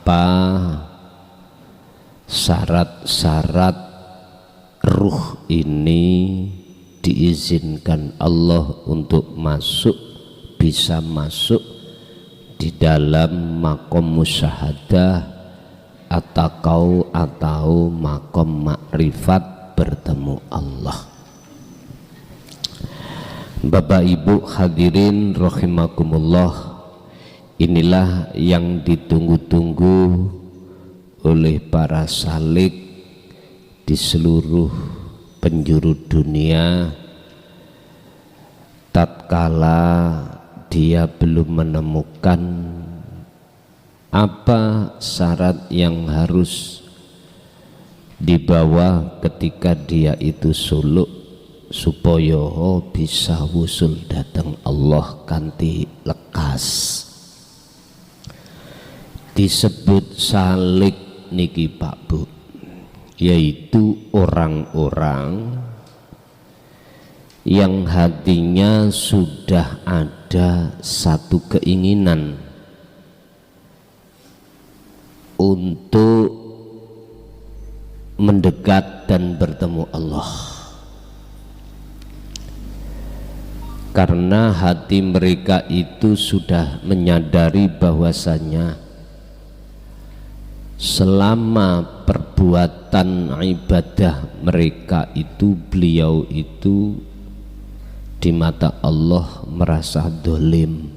apa syarat-syarat ruh ini diizinkan Allah untuk bisa masuk di dalam makom musyahadah atau makom makrifat bertemu Allah. Bapak Ibu hadirin rahimakumullah, inilah yang ditunggu-tunggu oleh para salik di seluruh penjuru dunia tatkala dia belum menemukan apa syarat yang harus dibawa ketika dia itu suluk supaya bisa wusul datang Allah kanthi lekas. Disebut salik niki Pak Bu, yaitu orang-orang yang hatinya sudah ada satu keinginan untuk mendekat dan bertemu Allah, karena hati mereka itu sudah menyadari bahwasanya selama perbuatan ibadah mereka itu, beliau itu di mata Allah merasa dolim.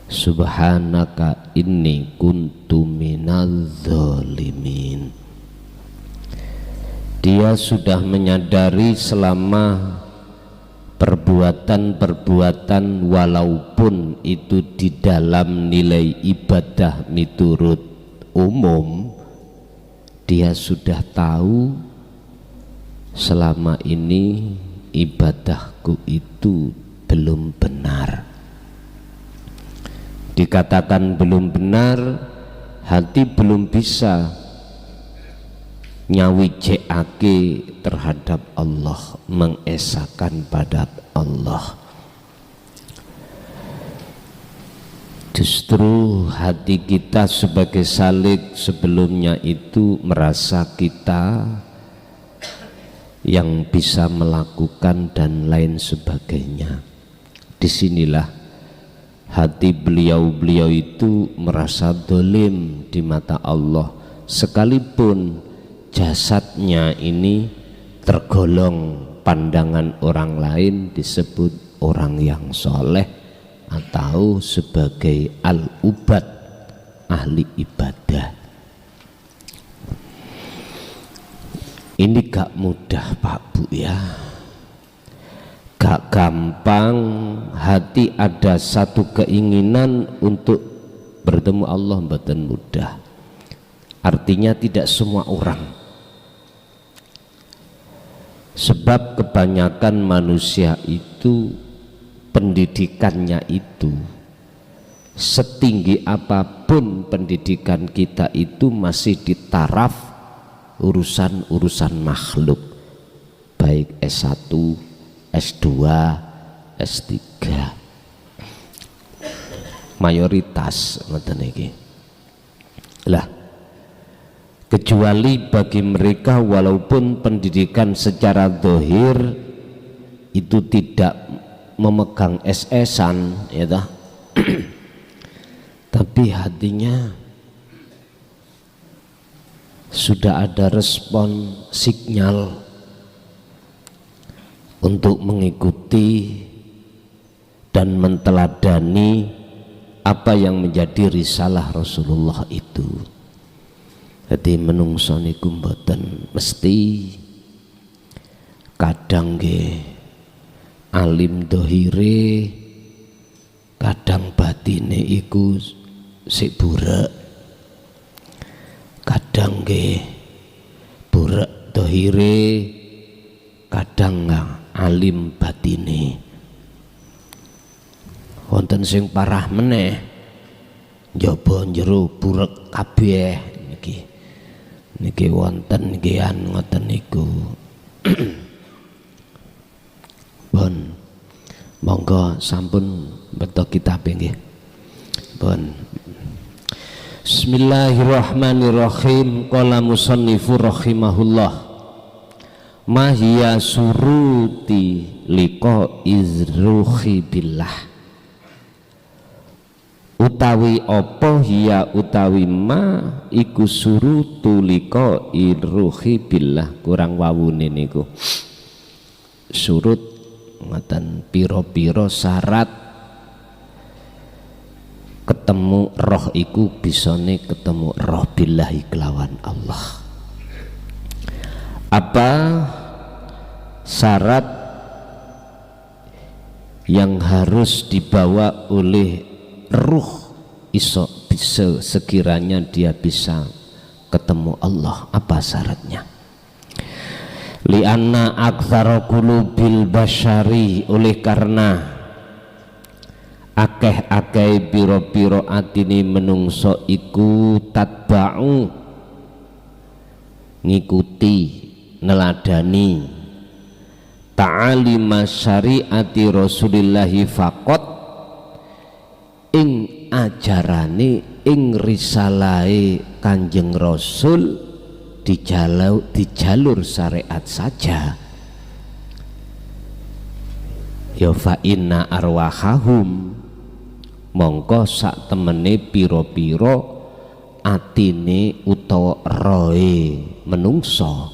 Subhanaka inni kuntu minadz zalimin. Dia sudah menyadari selama perbuatan-perbuatan walaupun itu di dalam nilai ibadah miturut umum, dia sudah tahu selama ini ibadahku itu belum benar. Dikatakan belum benar, hati belum bisa nyawijekake terhadap Allah, mengesahkan pada Allah. Justru hati kita sebagai salik sebelumnya itu merasa kita yang bisa melakukan dan lain sebagainya. Disinilah hati beliau itu merasa dolim di mata Allah, sekalipun jasadnya ini tergolong pandangan orang lain disebut orang yang soleh atau sebagai al-ubad, ahli ibadah. Ini gak mudah Pak Bu ya, gak gampang. Hati ada satu keinginan untuk bertemu Allah, mboten mudah. Artinya tidak semua orang, sebab kebanyakan manusia itu pendidikannya itu setinggi apapun pendidikan kita itu masih di taraf urusan-urusan makhluk, baik S1, S2, S3, mayoritas ngoten iki. Lah, kecuali bagi mereka walaupun pendidikan secara zahir itu tidak memegang SS-an ya toh, tapi hatinya sudah ada respon sinyal untuk mengikuti dan menteladani apa yang menjadi risalah Rasulullah itu. Jadi menungso niku mboten mesti, kadang nggih alim dohire, kadang batine iku sik burek, kadang nggih burek dohire, kadang alim batine. Wonten sing parah meneh, njaba njero burek kabeh niki wonten nggih ngoten niku. Bon, monggo sampun beto kitab nggih. Bon. Bismillahirrahmanirrahim. Qala musannifu rahimahullah, mahiya suruti liqa izruhi billah. Utawi apa hiya utawi ma iku surutu liqa izruhi billah. Kurang wawune niku. Surut ngoten pira-pira syarat ketemu roh iku bisane ketemu roh billahi kelawan Allah. Apa syarat yang harus dibawa oleh ruh iso bisa sekiranya dia bisa ketemu Allah? Apa syaratnya? Lianna aktsara qulubil basyari, oleh karena akeh-akeh piro-piro atine menungso iku tatba'u ngikuti neladani ta'alima syariati Rasulillahi faqat ing ajarane ing risalahe Kanjeng Rasul di jalur syariat saja. Ya fa inna arwahahum, mongko sak temene piro-piro atine utawa roe menungso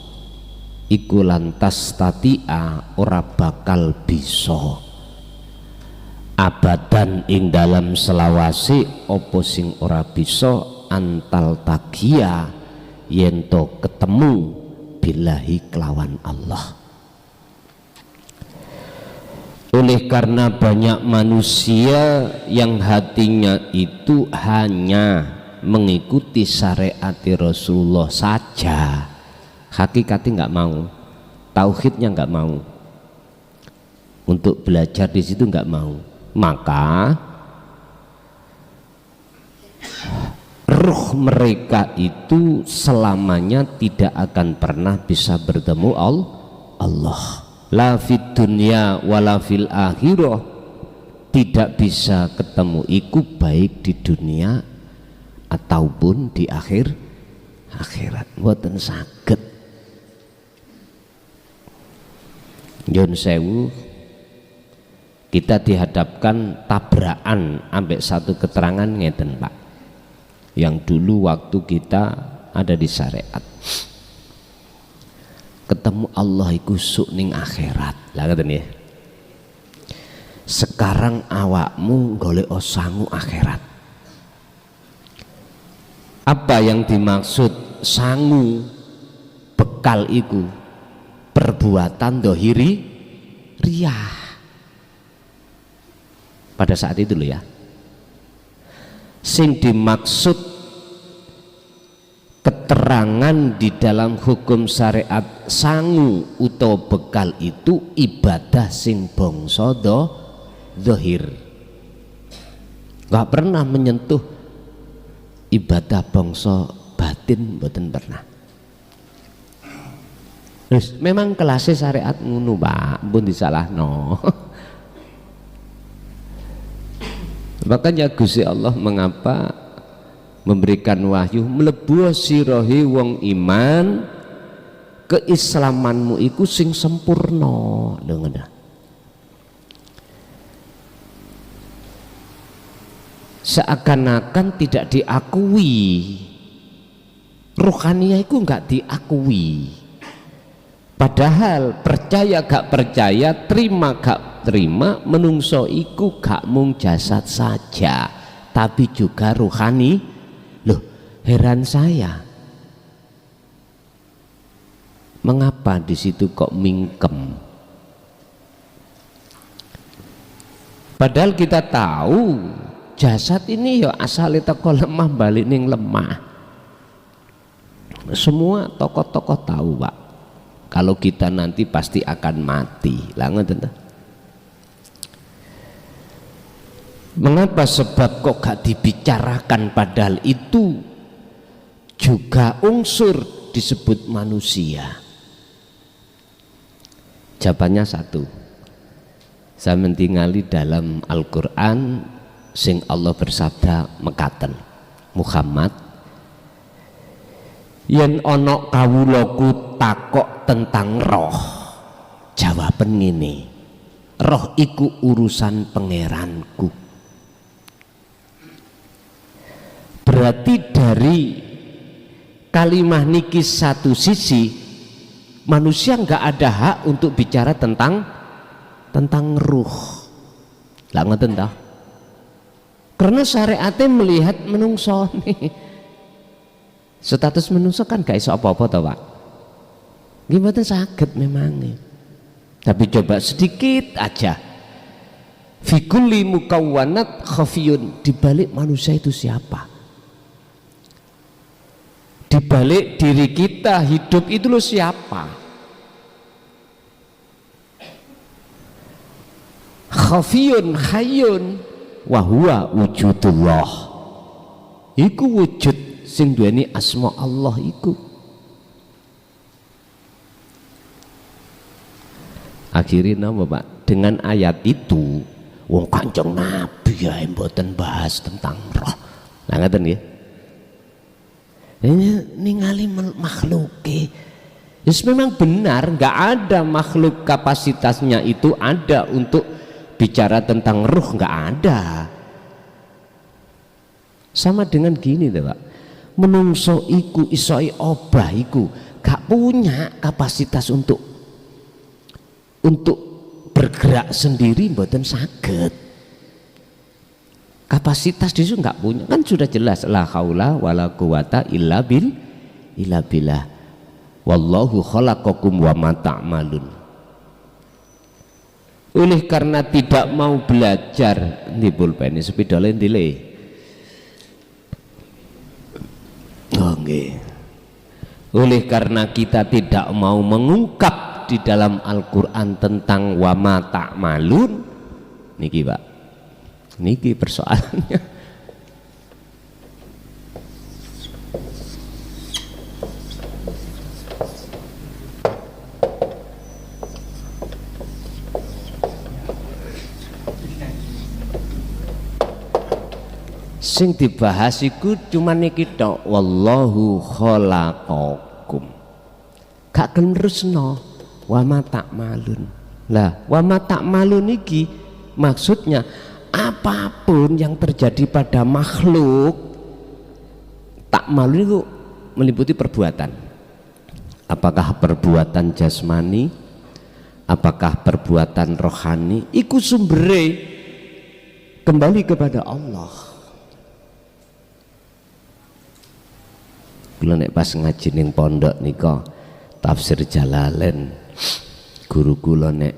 iku lantas tatia ora bakal bisa abadan ing dalam selawase opo sing ora bisa antal tagia yento ketemu billahi kelawan Allah. Oleh karena banyak manusia yang hatinya itu hanya mengikuti syariat Rasulullah saja, hakikatnya nggak mau, tauhidnya nggak mau, untuk belajar di situ nggak mau, maka ruh mereka itu selamanya tidak akan pernah bisa bertemu Allah. La fid dunya wala fil akhirah, tidak bisa ketemu iku baik di dunia ataupun di akhirat. Mboten saged. Nyun sewu, kita dihadapkan tabrakan ambek satu keterangan ngeten Pak, yang dulu waktu kita ada di syariat. Ketemu Allah iku suk ning akhirat. Lah ngoten ya. Sekarang awakmu golek sangu akhirat. Apa yang dimaksud sangu bekal iku? Perbuatan dohiri riyah. Pada saat itu loh ya. Sing dimaksud keterangan di dalam hukum syariat sangu utawa bekal itu ibadah sing bangsa zahir, nggak pernah menyentuh ibadah bangsa batin, mboten pernah. Terus memang kelasnya syariat ngono Pak, pun disalahno. Makanya Gusti Allah mengapa memberikan wahyu mlebu sirahe wong iman, keislamanmu iku sing sempurna. Dengen seakan-akan tidak diakui, rohaniah itu enggak diakui, padahal percaya gak percaya, terima gak terima, menungso iku gak mung jasad saja tapi juga rohani. Loh, heran saya, mengapa di situ kok mingkem? Padahal kita tahu jasad ini ya asalnya teko lemah balik ning lemah. Semua tokoh-tokoh tahu Pak, kalau kita nanti pasti akan mati. Lah ngoten. Mengapa? Sebab kok gak dibicarakan, padahal itu juga unsur disebut manusia. Jawabannya satu, saya mentingali dalam Al-Quran sing Allah bersabda mekaten Muhammad, yen ana kawulaku takok tentang roh, jawaban ngene, roh iku urusan pangeranku. Berarti dari kalimah niki satu sisi manusia nggak ada hak untuk bicara tentang ruh. Lah ngoten ta? Karena syariatnya melihat menungso nih. Status menungso kan gak iso apa-apa to, Pak. Gimana sakit memangnya. Tapi coba sedikit aja. Fi kulli mukawwanat khafiyun, di balik manusia itu siapa? Di balik diri kita hidup itu loh siapa? Khafiyun hayyun wa huwa wujudullah. Iku wujud sing duweni asma Allah iku. Akhirnya napa, Pak? Dengan ayat itu wong Kanjeng Nabi ya mboten bahas tentang roh. Nah ngaten nggih. Ningali makhluke. Yes, memang benar nggak ada makhluk kapasitasnya itu ada untuk bicara tentang ruh, nggak ada. Sama dengan gini deh, Pak. Menungso iku isoi obah iku gak punya kapasitas untuk bergerak sendiri, mboten saged. Kapasitas di situ nggak punya, kan sudah jelas la haula wala quwata illa billah. Wallahu khalaqakum wa ma ta'malun. Oleh karena tidak mau belajar di pulpen sepidole ndile. Oh nggih. Oleh karena kita tidak mau mengungkap di dalam Al-Qur'an tentang wa ma ta'malun niki, Pak. Niki persoalannya. Sing dibahas iku cuma niki tok, wallahu khalaqakum. Gak kenerusno wa ma ta'malun. Lah, wa ma ta'malun iki maksudnya apapun yang terjadi pada makhluk, ta'malun itu meliputi perbuatan. Apakah perbuatan jasmani, apakah perbuatan rohani, iku sumbere kembali kepada Allah. Kula nek pas ngaji ning pondok nika tafsir Jalalain, guru kula nek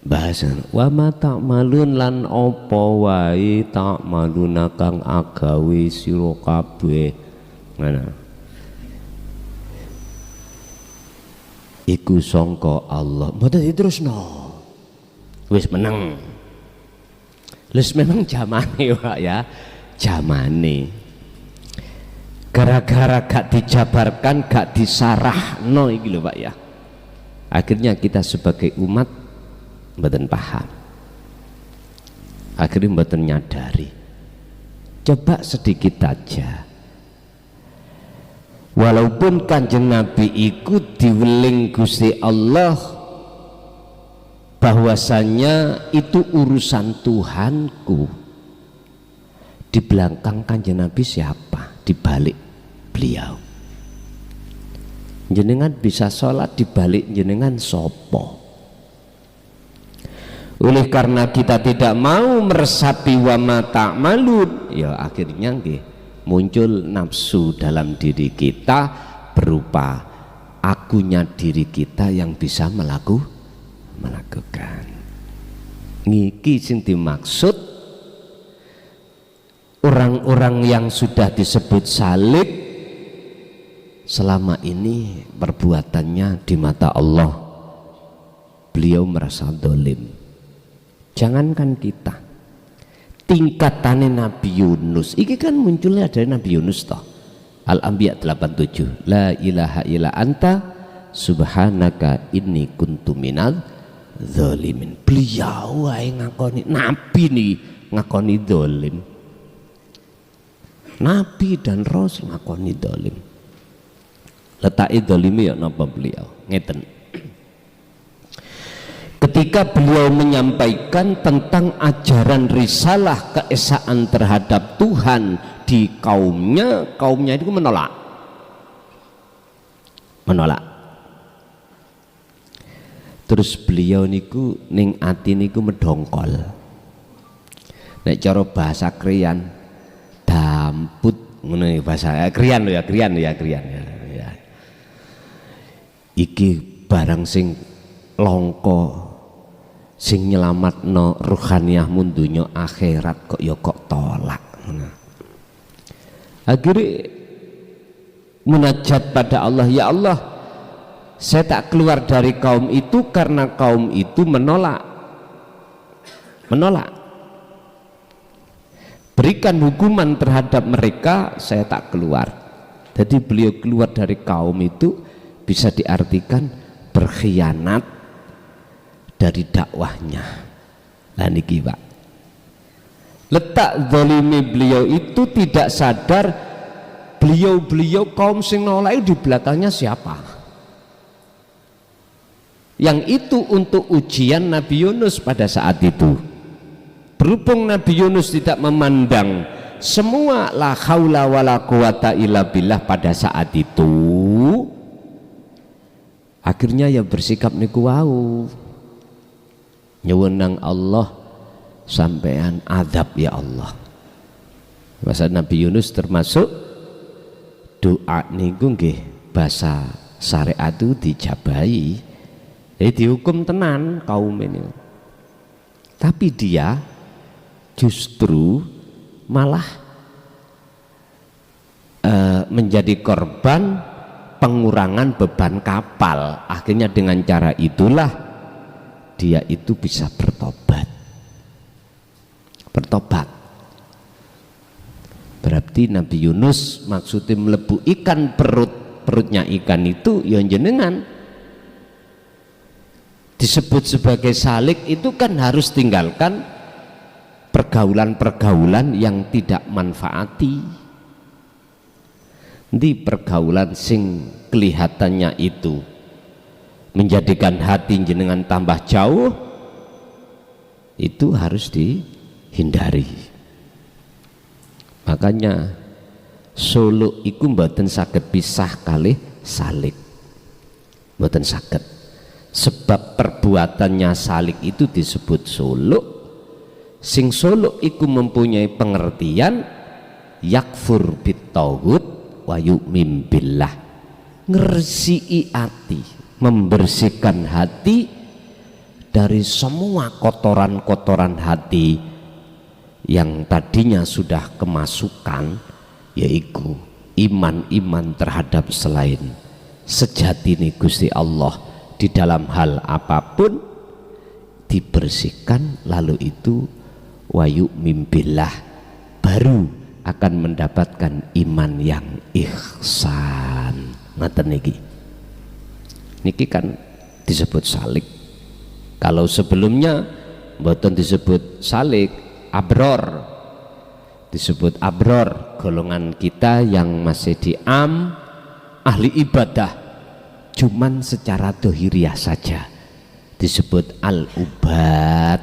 bahasa wa ma ta'malun lan apa wae ta'maluna kang agawe sira kabeh ngono iku sangka Allah, mboten diterusno wis meneng. Wis memang zamane, Pak ya, zamane gara-gara gak dijabarkan, gak disarahno iki lho, Pak ya, akhirnya kita sebagai umat mboten paham, akhirnya mboten nyadari. Coba sedikit aja, walaupun Kanjeng Nabi ikut diweling Gusti Allah bahwasanya itu urusan Tuhanku, di belakang Kanjeng Nabi siapa? Di balik beliau. Jenengan bisa sholat di balik jenengan sopo. Oleh karena kita tidak mau meresapi wa ma ta'malun, ya akhirnya nggih muncul nafsu dalam diri kita berupa akunya diri kita yang bisa melakukan. Niki sing dimaksud orang-orang yang sudah disebut salik selama ini perbuatannya di mata Allah beliau merasa dolim. Jangankan kita, tingkatannya Nabi Yunus iki kan munculnya dari Nabi Yunus toh. Al-Anbiya 87, la ilaha illa anta subhanaka inni kuntu minal zalimin. Beliau wae ngakoni, Nabi nih ngakoni dolim. Nabi dan Rasul ngakoni dolim. Letak dolimi ya napa beliau ngeten. Ketika beliau menyampaikan tentang ajaran risalah keesaan terhadap Tuhan di kaumnya itu menolak. Terus beliau niku ning ati niku medongkol. Nek cara bahasa krian damput ngono bahasa krian ya. Iki barang sing langka sing nyelamatno ruhaniyahmu dunya akhirat kok ya kok tolak. Akhirnya munajat pada Allah, ya Allah, saya tak keluar dari kaum itu karena kaum itu menolak. Berikan hukuman terhadap mereka, saya tak keluar. Jadi beliau keluar dari kaum itu bisa diartikan berkhianat dari dakwahnya. Nah niki Pak, letak zalimi beliau itu tidak sadar beliau kaum sing nolak di belakangnya siapa. Yang itu untuk ujian Nabi Yunus pada saat itu. Berhubung Nabi Yunus tidak memandang semua la haula wala quwata illa billah pada saat itu, akhirnya ya bersikap niku wau nyuwun Allah sampean azab ya Allah. Masa Nabi Yunus termasuk doa niku nggih bahasa syariat itu dijabahi, jadi dihukum tenan kaum ini. Tapi dia justru malah menjadi korban pengurangan beban kapal. Akhirnya dengan cara itulah dia itu bisa bertobat. Berarti Nabi Yunus maksudnya melebu ikan, perutnya ikan itu ya jenengan disebut sebagai salik itu kan harus tinggalkan pergaulan-pergaulan yang tidak manfaati. Di pergaulan sing kelihatannya itu menjadikan hati jenengan tambah jauh, itu harus dihindari. Makanya suluk iku mboten saged pisah kalih salik, mboten saged. Sebab perbuatannya salik itu disebut suluk. Sing suluk iku mempunyai pengertian yakfur bitaghut wa yu'min billah, ngresiki ati, membersihkan hati dari semua kotoran-kotoran hati yang tadinya sudah kemasukan, yaitu iman-iman terhadap selain sejati nih Gusti Allah di dalam hal apapun dibersihkan, lalu itu wa yu'min billah, baru akan mendapatkan iman yang ihsan. Ngaten niki kan disebut salik. Kalau sebelumnya mboten disebut salik, abror, disebut abror, golongan kita yang masih ahli ibadah, cuman secara dohiriah saja disebut al-ubad,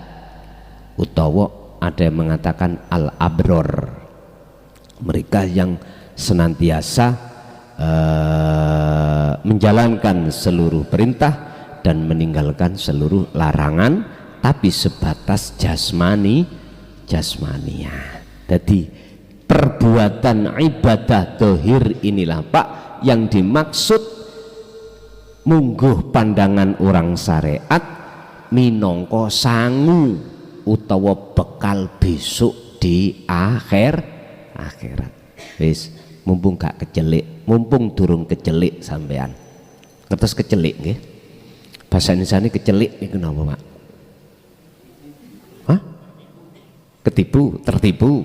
utawa ada yang mengatakan al-abror, mereka yang senantiasa menjalankan seluruh perintah dan meninggalkan seluruh larangan, tapi sebatas jasmania. Jadi perbuatan ibadah dohir inilah Pak yang dimaksud mungguh pandangan orang syariat minangka sangu utawa bekal besok di akhirat. Wis mumpung gak kecelik, mumpung durung kecelik sampean. Ngertos kecelik nggih? Bahasa Indonesia ini kecelik niku napa, Pak? Hah? Tertipu.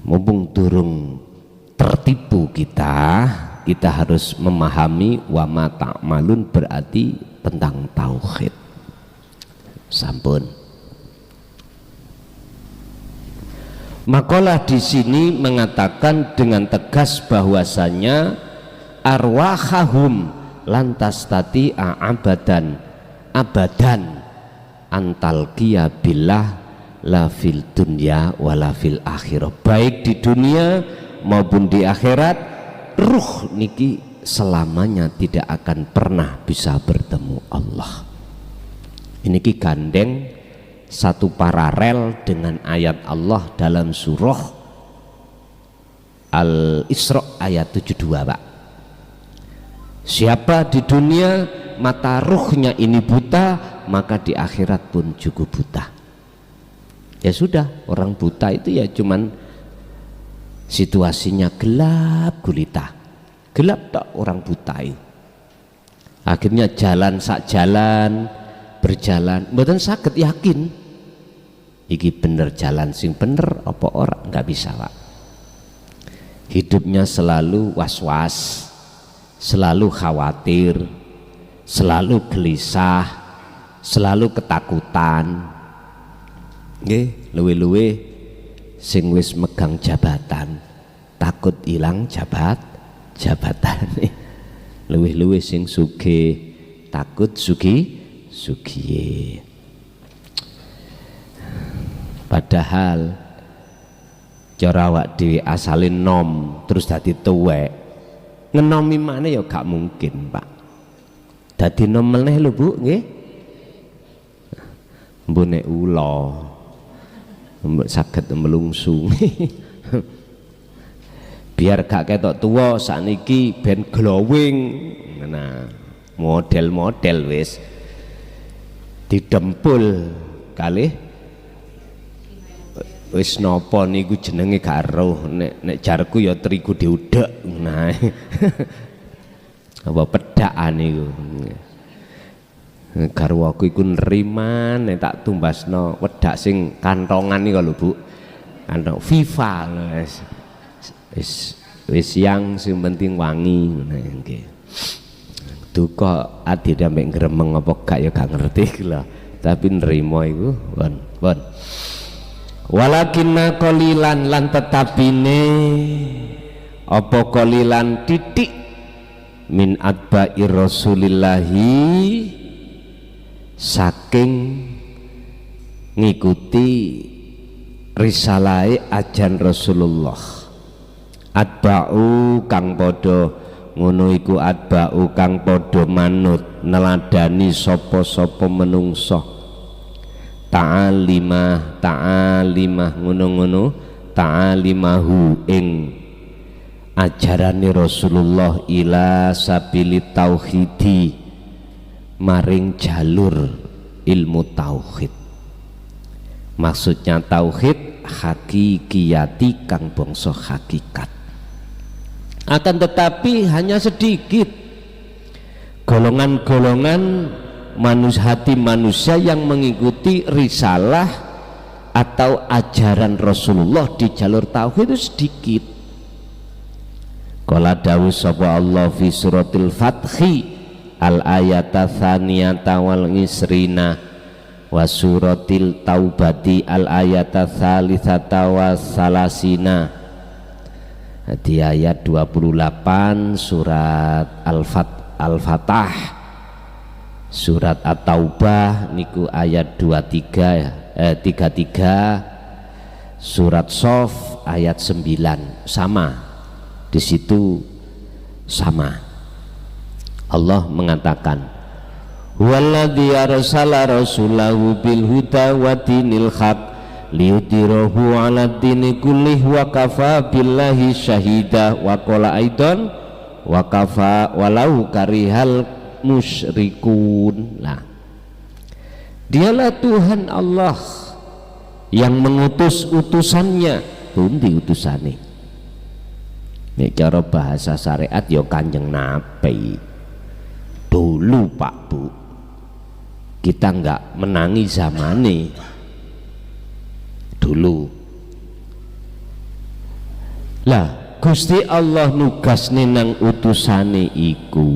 Mumpung durung tertipu kita harus memahami wa ma ta'malun, berarti tentang tauhid. Sampun. Makalah di sini mengatakan dengan tegas bahwasanya arwahahum lantas tati'a abadan antalqiya billah la fil dunya wala fil akhirah, baik di dunia maupun di akhirat ruh niki selamanya tidak akan pernah bisa bertemu Allah. Ini ki gandeng satu paralel dengan ayat Allah dalam surah Al-Isra ayat 72, Pak. Siapa di dunia mata ruhnya ini buta, maka di akhirat pun juga buta. Ya sudah, orang buta itu ya cuman situasinya gelap gulita, gelap tak orang buta itu. Akhirnya jalan sak jalan berjalan, mboten saged yakin iki bener jalan sing bener apa ora, nggak bisa, Pak. Hidupnya selalu was-was, selalu khawatir, selalu gelisah, selalu ketakutan. Nggih, luwe-luwe sing wis megang jabatan takut ilang jabatan. Luwe-luwe sing sugih takut sugih. Padahal cara awak dhewe asale nom terus dadi tuwek, ngenomi mana ya gak mungkin, Pak. Dadi nom meneh lho, Bu, nggih. Mbone ula mbok saged melungsung. Biar gak ketok tuwa sakniki ben glowing. Nah, model-model wis didempul kalih wis napa niku jenenge gak eruh, nek jarku ya terigu diudek. Nah apa pedaan niku garwaku iku neriman nek tak tumbasno wedak sing kantongan niku lho, Bu, kantong FIFA wis yang sing penting wangi. Nah nggih duka ati sampe gremeng apa gak ya gak ngerti lho, tapi nrimo iku pun. Walakinna qalilan lan tetapine apa qalilan titik min atba'i rasulillahi saking ngikuti risalai ajan Rasulullah. Atba'u kang podo ngono iku, atba'u kang podo manut neladani sapa-sapa menungso. Ta'alimah ngono-ngono ta'alimahu ing ajarane Rasulullah ila sabili tauhidi maring jalur ilmu tauhid. Maksudnya tauhid hakikiyati kang bangsa hakikat. Akan tetapi hanya sedikit golongan-golongan hati manusia yang mengikuti risalah atau ajaran Rasulullah di jalur tauhid itu sedikit. Qala dawu sapa Allah fi suratil Fathi al ayata tsaniyata wal isrina wa suratil Taubati al ayata tsalitsata wa salasina. Di ayat 28 surat Al-Fatah, surat At-Taubah niku ayat 33, surat Sof ayat 9 sama. Di situ sama. Allah mengatakan huwallazi arsala rasulahu bil huda wa dinil haq liyudhirahu 'ala dini kullih wa kafa billahi syahida wa qala aidan wa kafa walau karihal musyrikun. Nah, dialah Tuhan Allah yang mengutus utusannya. Pundi utusane? Nek cara bahasa syariat ya Kanjeng Nabi. Dulu Pak Bu, kita enggak menangi zamane dulu. Lah Gusti Allah nugasne nang utusane iku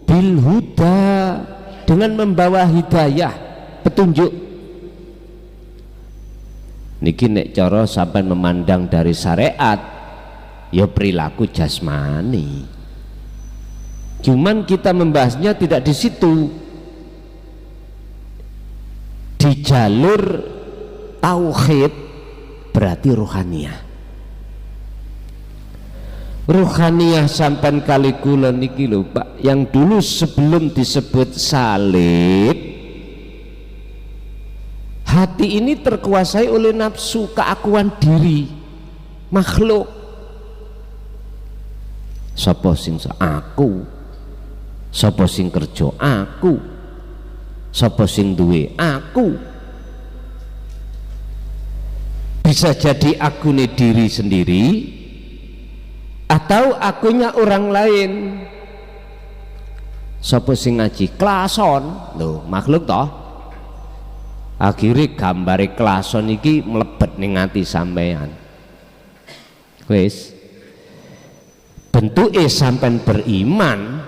bil huda, dengan membawa hidayah, petunjuk. niki nek cara sampai memandang dari syariat ya perilaku jasmani, cuman kita membahasnya tidak di situ. Di jalur tauhid berarti ruhaniyah. Ruhaniyah sampai kali kula niki lho Pak, yang dulu sebelum disebut salib, hati ini terkuasai oleh nafsu, keakuan diri makhluk. Sapa sing aku, sapa sing kerja aku, sapa sing duwe aku. Bisa jadi akune diri sendiri atau akunya orang lain. Sapa sing ngaji klason lho, makhluk toh. Akhirnya gambare klason iki mlebet ning ati sampean. Wis bentuke sampean beriman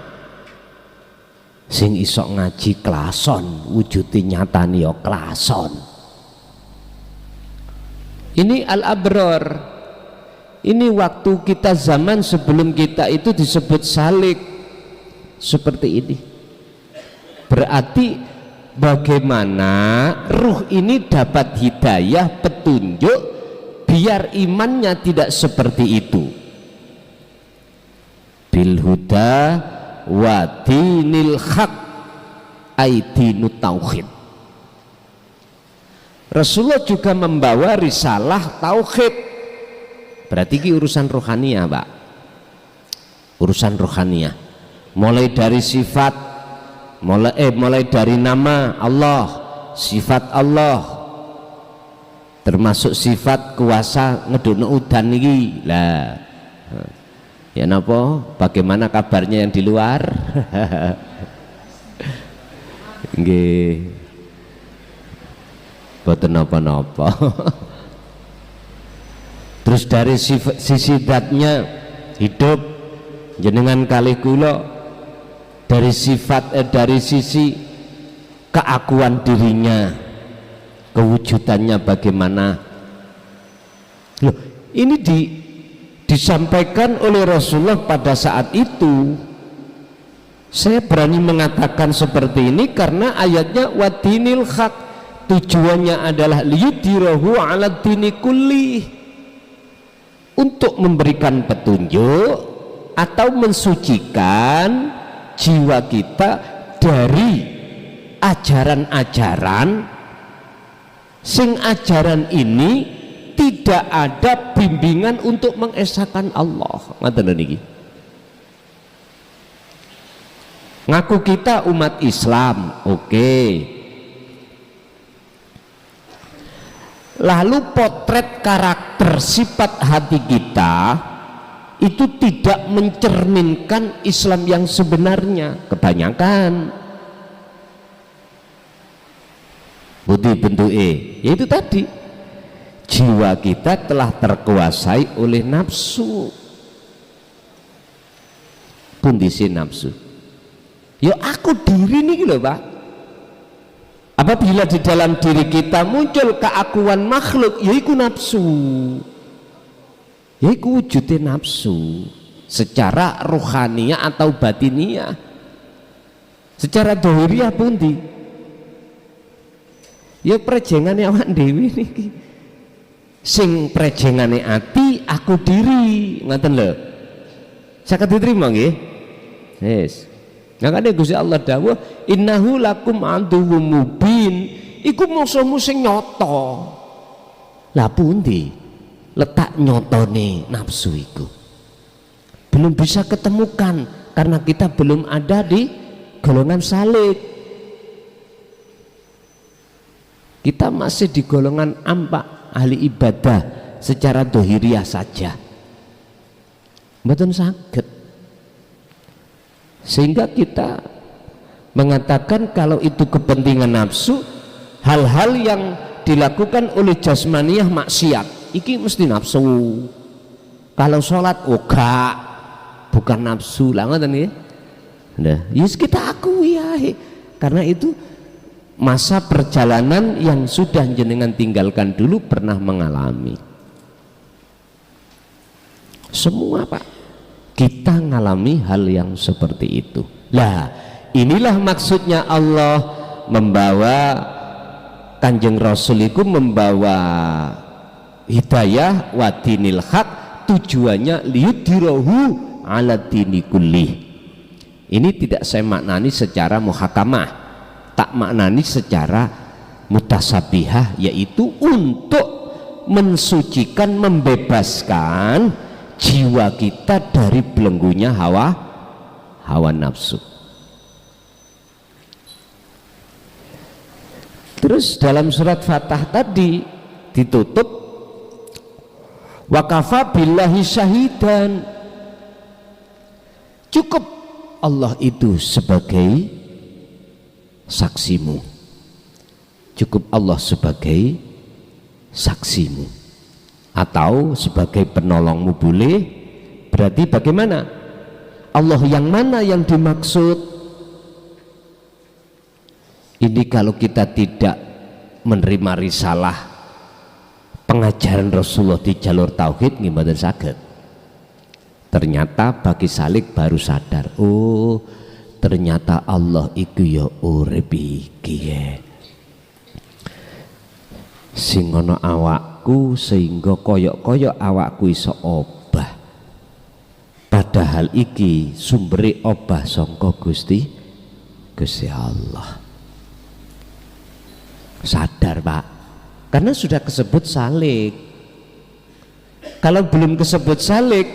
sing isok ngaji klason, wujude nyatane ya klason. Ini al-abrar. Ini waktu kita zaman sebelum kita itu disebut salik seperti ini. Berarti bagaimana ruh ini dapat hidayah, petunjuk, biar imannya tidak seperti itu. Bil huda wa dinil haq aidinut tauhid. Rasulullah juga membawa risalah tauhid. Berarti ini urusan rohaniah Pak, urusan rohaniah, mulai dari sifat, mulai dari nama Allah, sifat Allah, termasuk sifat kuasa ngedukno udan iki lah. Ya napa? Bagaimana kabarnya yang di luar? Nggih. Boten napa-napa. Terus dari sisi zatnya hidup jenengan kali kula, dari sifat dari sisi keakuan dirinya, kewujudannya bagaimana. Loh, ini disampaikan oleh Rasulullah pada saat itu. Saya berani mengatakan seperti ini karena ayatnya wadinil haq, tujuannya adalah liyudhirahu ala dini kulli, untuk memberikan petunjuk atau mensucikan jiwa kita dari ajaran-ajaran sing ajaran ini tidak ada bimbingan untuk mengesahkan Allah. Ngoten niki. Ngaku kita umat Islam, oke. Lalu potret karakter sifat hati kita itu tidak mencerminkan Islam yang sebenarnya. Kebanyakan budi bentuke yaitu tadi, jiwa kita telah terkuasai oleh nafsu. Kondisi nafsu, ya aku diri nih loh Pak. Apabila di dalam diri kita muncul keakuan makhluk, yaitu nafsu, yaitu wujudnya nafsu secara rohaniah atau batiniah. Secara dohiriah pun ya prejengane awak dewi niki, sing prejengane ati aku diri, ngoten lho. Saged diterima nggih? Yes. Makanya Gusti Allah dawuh innahu lakum aduwwum mubin, iku musuhmu sing nyata. Lah pundi letak nyotone nafsu iku? Belum bisa ketemukan karena kita belum ada di golongan salib. Kita masih di golongan ampak, ahli ibadah secara dohiriah saja. Mboten saged. Sehingga kita mengatakan kalau itu kepentingan nafsu, hal-hal yang dilakukan oleh jasmaniyah maksiat iki mesti nafsu. Kalau sholat gak, bukan nafsu lah, ngoten nggih. Nah, yus kita akui ya, karena itu masa perjalanan yang sudah jenengan tinggalkan dulu pernah mengalami. Semua Pak, kita ngalami hal yang seperti itu. Lah inilah maksudnya Allah membawa Kanjeng Rasul itu membawa hidayah wa dinil haq, tujuannya liyudhirahu ala dini kullih. Ini tidak saya maknani secara muhakamah, tak maknani secara mutasabihah, yaitu untuk mensucikan, membebaskan jiwa kita dari belenggunya hawa nafsu. Terus dalam surat Fatah tadi ditutup wa kafa billahi syahidan, cukup Allah itu sebagai saksimu, cukup Allah sebagai saksimu, atau sebagai penolongmu boleh. Berarti bagaimana? Allah yang mana yang dimaksud? Ini kalau kita tidak menerima risalah pengajaran Rasulullah di jalur tauhid gimana saged. Ternyata bagi salik baru sadar, oh ternyata Allah iku ya urip iki ya. Sing ana awakku sehingga koyok-koyok awakku iso obah. Padahal iki sumbere obah sangka Gusti Allah. Sadar Pak, karena sudah kesebut salik. Kalau belum kesebut salik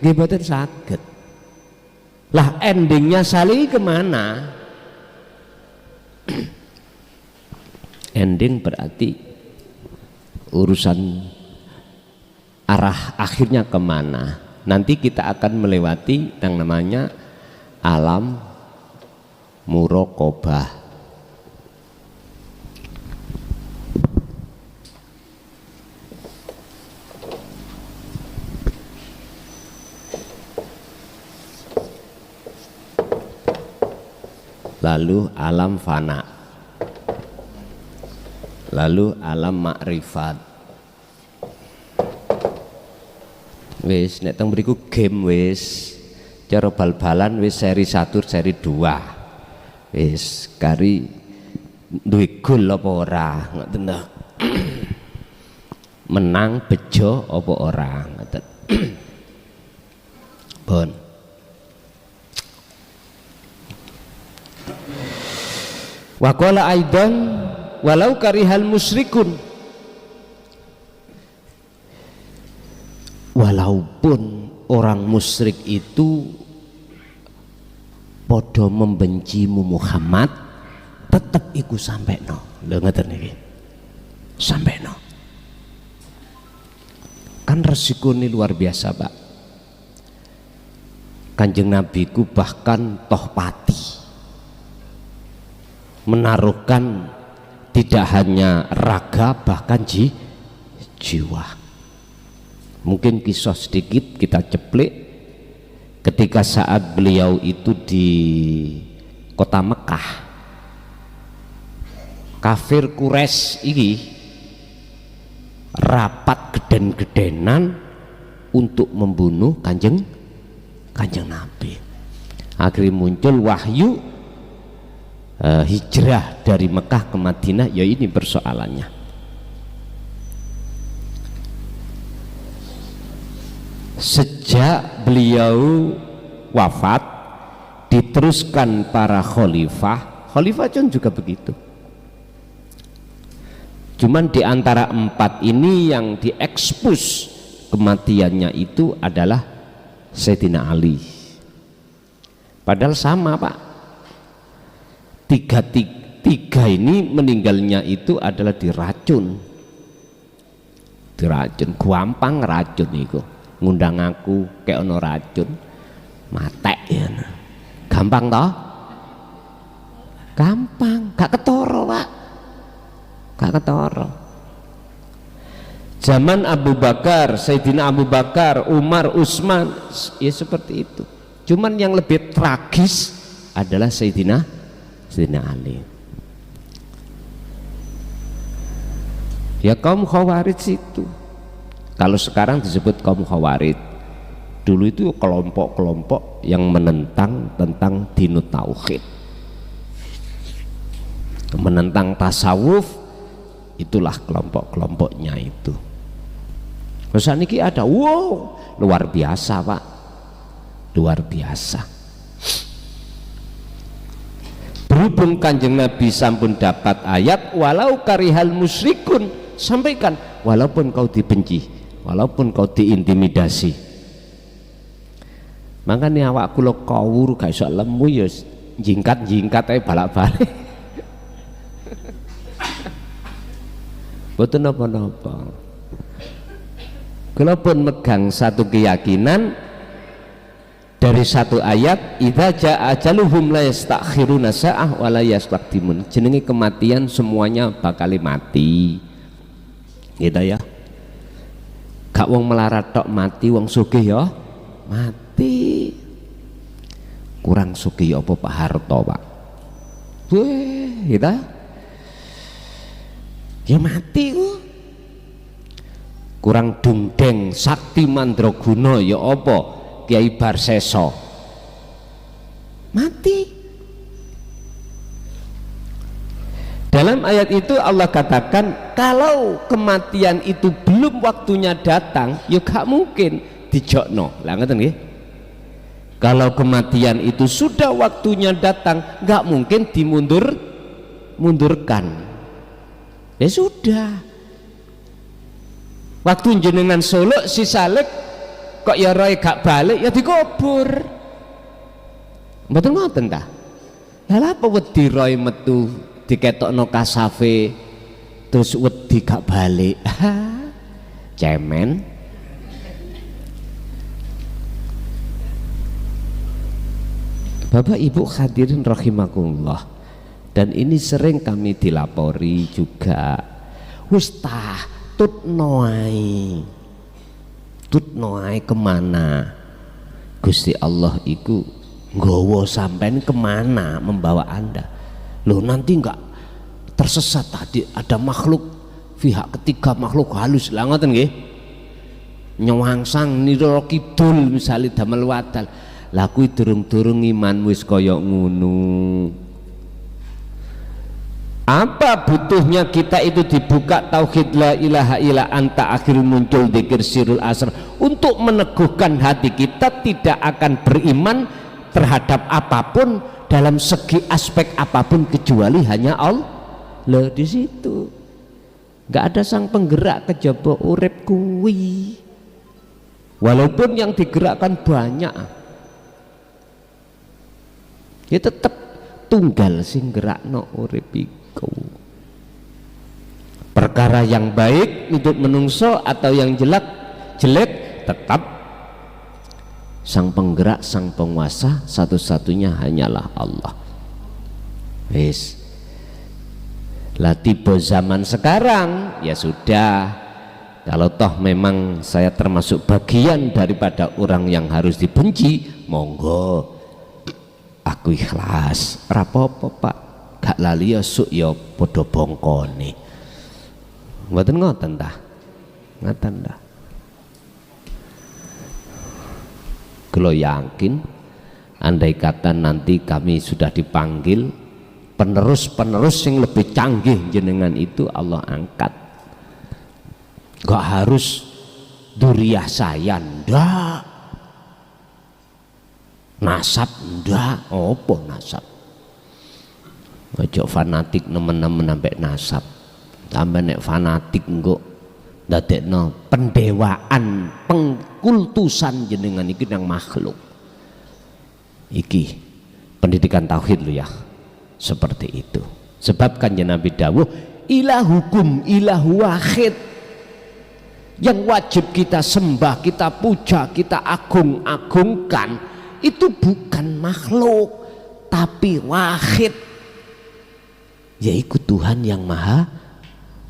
gimana sakit lah, endingnya salik kemana? Ending berarti urusan arah akhirnya kemana, nanti kita akan melewati yang namanya alam muraqabah. Lalu alam fana, lalu alam makrifat. Wis nek teng mriku game wis cara bal-balan wis seri 1 seri 2 wis kari duwe gol apa ora ngoten ta. Menang bejo apa ora ngoten. Bon. Wa qala aidan walau karihal musyrikun, walaupun orang musyrik itu podo membencimu Muhammad, tetap iku sampai no. Lho ngeten iki. Sampai no. Kan resiko ini luar biasa Pak. Kanjeng Nabi ku bahkan toh pati menaruhkan tidak hanya raga bahkan jiwa. Mungkin kisah sedikit kita ceplik. Ketika saat beliau itu di kota Mekah, kafir Quraisy ini rapat geden-gedenan untuk membunuh kanjeng Nabi. Akhirnya muncul wahyu hijrah dari Mekah ke Madinah. Ya ini persoalannya. Sejak beliau wafat diteruskan para khalifah juga begitu. Cuman di antara 4 ini yang diekspos kematiannya itu adalah Sayyidina Ali. Padahal sama Pak, tiga ini meninggalnya itu adalah diracun, gampang racun itu. Ngundang aku kayak ono racun matek ya, gampang toh, gampang, gak ketoro Pak, gak ketoro. Zaman Abu Bakar, Sayyidina Abu Bakar, Umar, Utsman, ya seperti itu. Cuman yang lebih tragis adalah Sayyidina Ali. Ya kaum Khawarij itu. Kalau sekarang disebut kaum Khawarij, dulu itu kelompok-kelompok yang menentang tentang dinut tauhid, menentang tasawuf, itulah kelompok-kelompoknya itu. Terus niki ada, wow, luar biasa Pak, luar biasa. Berhubung Kanjeng Nabi sampun dapat ayat walau karihal musyrikun, sampaikan walaupun kau dibenci, walaupun kau diintimidasi. Makanya awak kula kawur gak iso lemu ya jingkat-jingkat ae balak-balik. Boten napa-napa. Kula pun megang satu keyakinan dari satu ayat, idza jaa ajaluhum la yastakhiruna sa'ah wa la yastaqdimun. Jenenge kematian semuanya bakal mati. Gitu ya. Gak wong melarat tok mati, wong sugih ya mati. Kurang sugih apa Pak Harto Pak? Weh, gitu. Ya mati kok. Kurang dungdeng sakti mandraguna ya apa? Kiai Barseso mati. Dalam ayat itu Allah katakan kalau kematian itu belum waktunya datang ya gak mungkin dijokno. Lah ngoten nggih. Kalau kematian itu sudah waktunya datang gak mungkin mundurkan. Ya sudah. Waktu jenengan Solo si Salek kok ya roy gak balik ya dikubur. Mboten ngoten ta? Lah apa wedi roy metu diketokno kasafe terus wedi gak balik. Cemen. Bapak Ibu hadirin rahimakumullah, dan ini sering kami dilapori juga. Wis tah tutno ae kemana Gusti Allah iku nggawa sampean kemana, membawa Anda. Loh nanti enggak tersesat tadi ada makhluk pihak ketiga, makhluk halus lah ngoten nggih, nyewangsang nira kidul misale damel wadal. Lah kuwi durung-durung iman wis kaya ngono. Apa butuhnya kita itu dibuka tauhid la ilaha illa anta akhirul muncul dzikir sirul asr untuk meneguhkan hati kita tidak akan beriman terhadap apapun dalam segi aspek apapun kecuali hanya Allah. Loh di situ nggak ada sang penggerak kejaba urip kuwi, walaupun yang digerakkan banyak ya tetap tunggal sing gerakno urip iku. Perkara yang baik untuk menungso atau yang jelek tetap sang penggerak, sang penguasa satu-satunya hanyalah Allah. Wis lah tiba zaman sekarang ya sudah, kalau toh memang saya termasuk bagian daripada orang yang harus dibenci, monggo aku ikhlas, rapopo Pak, gak lali ya suk ya podo bongkone. Mboten ngoten ta? Ngoten ta? Kalau yakin andai kata nanti kami sudah dipanggil penerus yang lebih canggih jenengan itu Allah angkat. Gak harus duriah saya, ndak. Nasab ndak, opo nasab? Ojo fanatik nemen-nemen sampai nasab. Sampai nek fanatik engko ndadekno pendewaan, pengkultusan jenengan iki nang makhluk. Iki pendidikan tauhid lu ya. Seperti itu. Sebab Kanjeng Nabi dawuh, ilahukum ilahu wahid. Yang wajib kita sembah, kita puja, kita agung-agungkan itu bukan makhluk tapi wahid, yaitu Tuhan yang maha.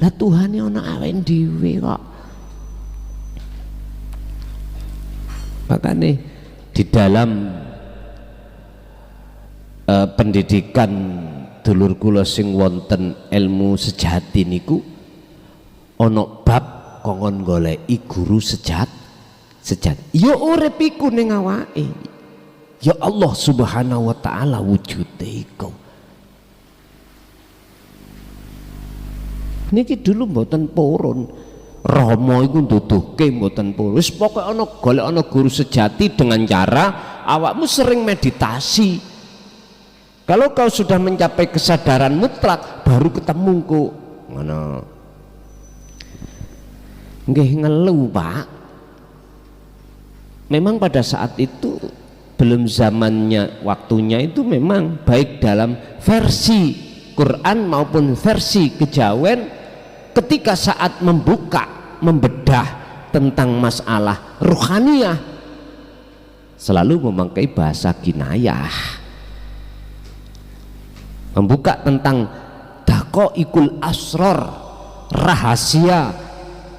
Lah Tuhan yang ana awen dhewe kok. Makanya di dalam pendidikan dulur kula sing wonten ilmu sejati niku ana bab kongon goleki guru sejati. Ya urip iku ning awake. Ya Allah Subhanahu wa taala wujude iku. Niki dulu mboten purun. Rama iku nduduhke mboten purun. Wis pokoke ana golek ana guru sejati dengan cara awakmu sering meditasi. Kalau kau sudah mencapai kesadaran mutlak baru ketemu ku ngono. Nggih ngeluh, Pak. Memang pada saat itu belum zamannya, waktunya itu memang baik dalam versi Quran maupun versi kejawen, ketika saat membedah tentang masalah ruhaniyah selalu memakai bahasa kinayah, membuka tentang daqaiqul asrar, rahasia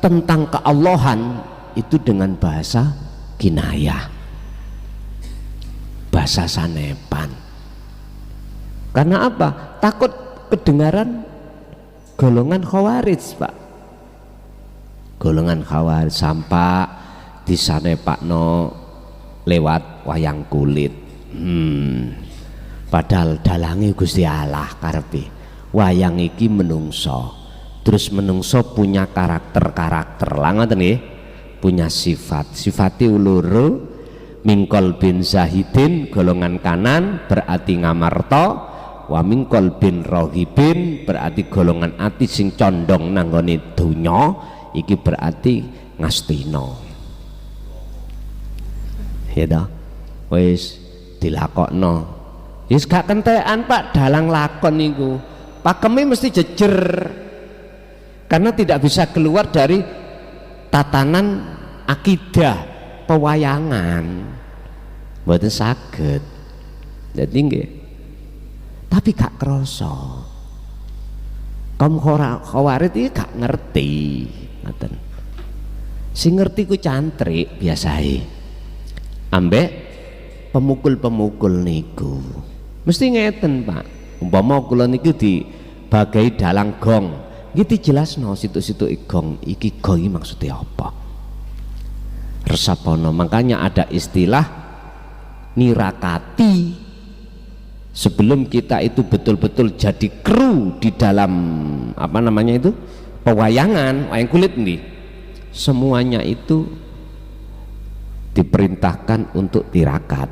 tentang keallahan itu dengan bahasa kinayah, bahasa sanepan. Karena apa? Takut kedengaran golongan khawarij, Pak. Golongan khawarij sampai disanepakno lewat wayang kulit. Padahal dalange Gusti Allah karepe wayang iki menungso. Terus menungso punya karakter lah ngoten nggih. Punya sifatnya uluru mingkol bin zahidin golongan kanan berarti ngamarto, wa mingkol bin rohibin berarti golongan ati sing condong nanggone donya, iki berarti ngastino. Ya dah wis dilakokno wis gak kentekan Pak dalang lakon niku pakeme mesti jejer karena tidak bisa keluar dari tatanan akidah pewayangan, mboten saged. Jadi nggih. Tapi gak krasa. Kaum khawarij iki gak ngerti, ngoten. Sing ngerti ku cantrik biasae. Ambek pemukul-pemukul niku. Mesti ngeten, Pak. Umpama kula niku dibagai dalang gong. Gitu jelasno situ-situ gong iki gong maksudnya apa? Resapono. Makanya ada istilah nirakati sebelum kita itu betul-betul jadi kru di dalam apa namanya itu pewayangan wayang kulit nih. Semuanya itu diperintahkan untuk tirakat.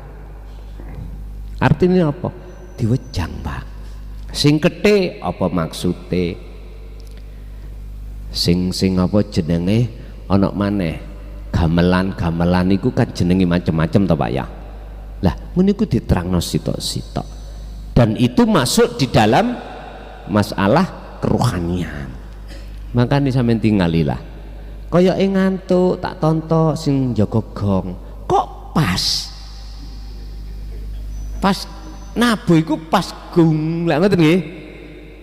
Artinya apa? Diwejang, Pak. Sing kethe apa maksudnya? Sing apa jenenge ana maneh gamelan iku kan jenenge macam-macam to Pak ya. Lah ngene iku diterangno sitok-sitok dan itu masuk di dalam masalah kerohanian. Makanya sampeyan tinggalilah kaya ngantuk tak tonton sing jaga gong kok pas nabu iku pas gung lah ngoten nggih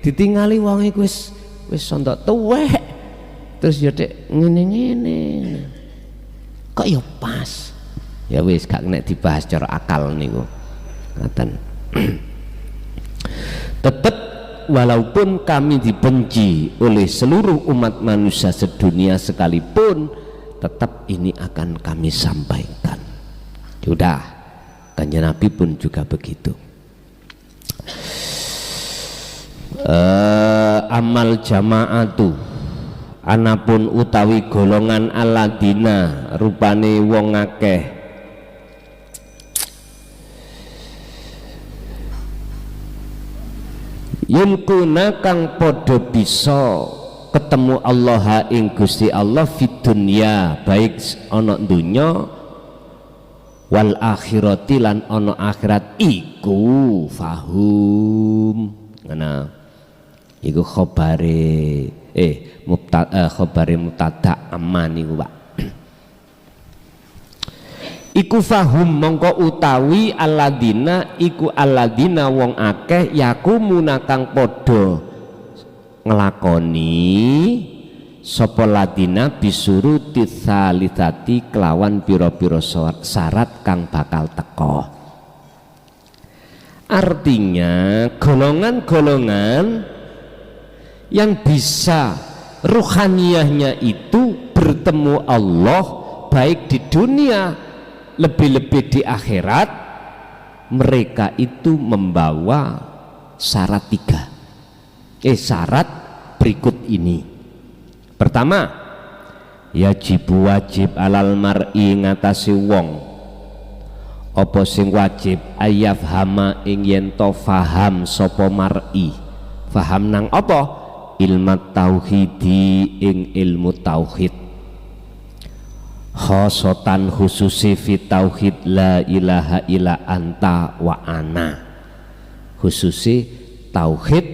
ditingali wong iku wis sontok tuwek. Terus ya dek ngene-ngene kok ya pas ya wis gak kena dibahas cara akal niku ngaten. Tetap walaupun kami dibenci oleh seluruh umat manusia sedunia sekalipun tetap ini akan kami sampaikan. Sudah Kanjeng Nabi pun juga begitu. Amal jamaatu anapun utawi golongan aladina rupane wong akeh yulkuna kang podo bisa ketemu Allah ing Gusti Allah fid dunya baik ana dunya wal akhirati lan ana akhirat iku fahum ngene iku khobare khobare mubtada aman iku Pak. Iku fahum mongko utawi aladina iku aladina wong akeh yakumuna kang padha nglakoni sapa ladina bisuruti tsalitsati kelawan pira-pira syarat kang bakal teka. Artinya golongan-golongan yang bisa ruhaniyahnya itu bertemu Allah baik di dunia lebih-lebih di akhirat, mereka itu membawa syarat syarat berikut ini. Pertama, wajib alal mar'i ngatasi wong apa sing wajib ayaf hama ing yen to faham sapa mar'i, faham nang apa? Ilmu tauhidi ing ilmu tauhid, khosotan khususi fi tauhid la ilaha illa anta wa ana, khususi tauhid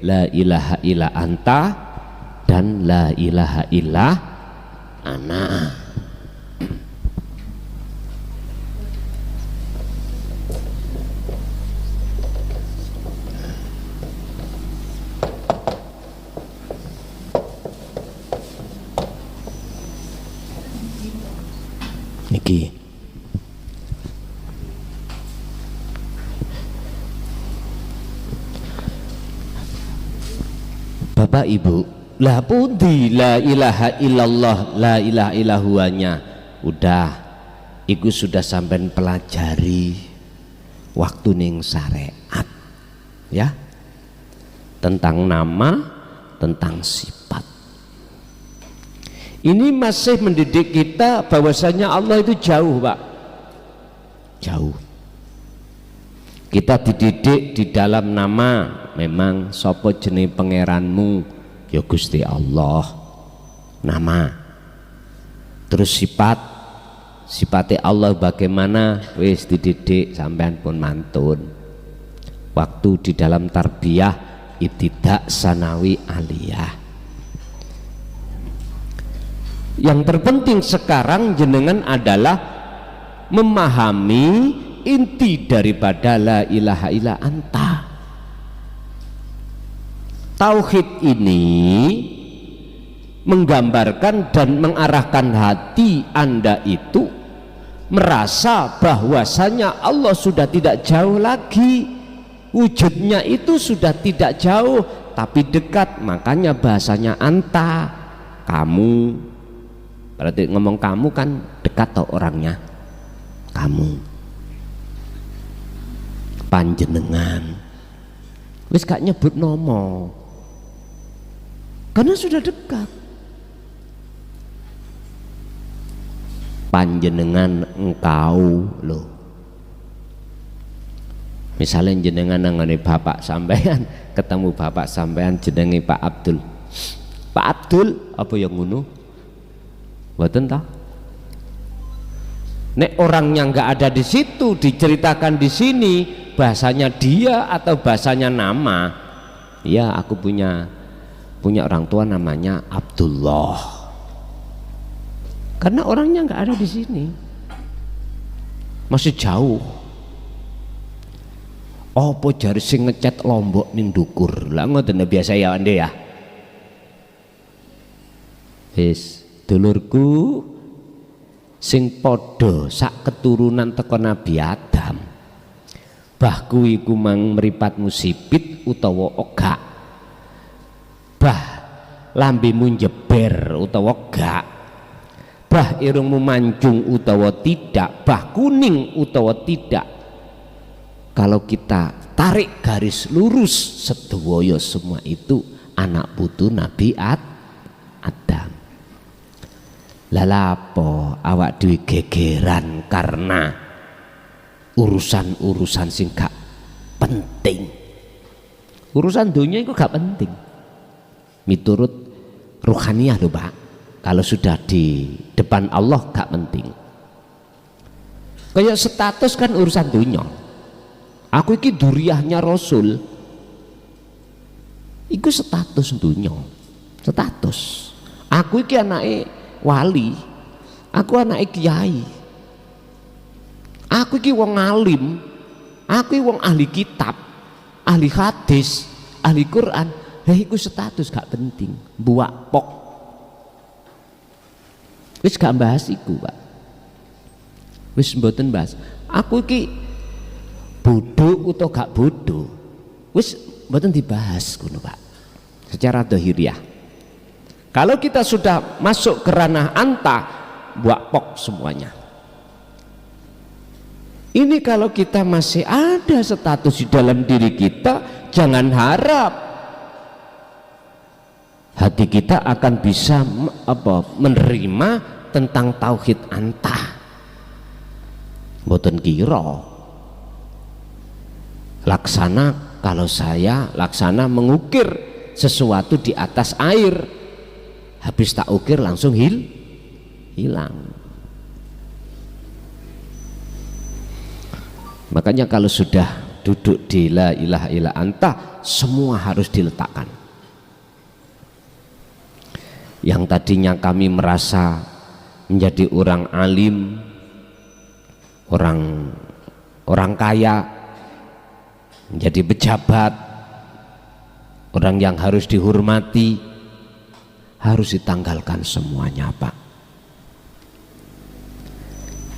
la ilaha illa anta dan la ilaha illa ana. Niki Bapak Ibu, lah pundi la ilaha illallah la ilaha illahuanya, udah iku sudah sampai pelajari waktu ning syariat ya, tentang nama, tentang sifat. Ini masih mendidik kita bahwasanya Allah itu jauh, Pak, jauh. Kita dididik di dalam nama, memang sopo jenis pangeranmu, ya Gusti Allah, nama. Terus sifatnya Allah bagaimana, wis dididik sampean pun mantun. Waktu di dalam tarbiyah ibtidak sanawi aliyah. Yang terpenting sekarang jenengan adalah memahami inti daripada la ilaha illa anta. Tauhid ini menggambarkan dan mengarahkan hati Anda itu merasa bahwasanya Allah sudah tidak jauh lagi, wujudnya itu sudah tidak jauh tapi dekat. Makanya bahasanya anta, kamu. Berarti ngomong kamu kan dekat toh orangnya, kamu, panjenengan, wis gak nyebut nomo karena sudah dekat. Panjenengan, engkau loh. Misalnya jenengan nangane bapak sampean, ketemu bapak sampean jenenge Pak Abdul. Pak Abdul apa yang ngono? Mboten ta? Nek orangnya nggak ada di situ, diceritakan di sini bahasanya dia atau bahasanya nama. Ya, aku punya orang tua namanya Abdullah. Karena orangnya nggak ada di sini, masih jauh. Apa jari sing ngecat Lombok ning dukur? Lah ngoten biasa ya Ande ya. Wis dulurku sing padha sak keturunan teko Nabi Adam, bahku iku mang mripatmu sipit utawa ogak, bah lambemu jeber utawa gak, bah irungmu mancung utawa tidak, bah kuning utawa tidak. Kalau kita tarik garis lurus sedaya semua itu anak putu Nabi Adam. Lalapo awak dhewe gegeran karena urusan-urusan sing gak penting. Urusan dunia itu gak penting miturut ruhaniyah lho Pak. Kalau sudah di depan Allah gak penting. Kayak status kan urusan dunia. Aku iki duriyahnya Rasul, iku status dunia, status. Aku iki anake wali, aku anak kiai, aku iki wong alim, aku iki wong ahli kitab, ahli hadis, ahli Quran. Iku status gak penting, buak pok. Wis gak bahas iku Pak, wis mboten bahas. Aku iki bodoh atau gak bodoh, wis mboten dibahas ngono Pak. Secara dohiriah Kalau kita sudah masuk ke ranah anta, buak pok semuanya. Ini kalau kita masih ada status di dalam diri kita, jangan harap hati kita akan bisa menerima tentang tauhid anta. Mboten kira laksana, kalau saya laksana mengukir sesuatu di atas air, habis tak ukir langsung hilang. Makanya kalau sudah duduk di la ilaha illa anta, semua harus diletakkan. Yang tadinya kami merasa menjadi orang alim, orang kaya, menjadi pejabat, orang yang harus dihormati, harus ditanggalkan semuanya, Pak.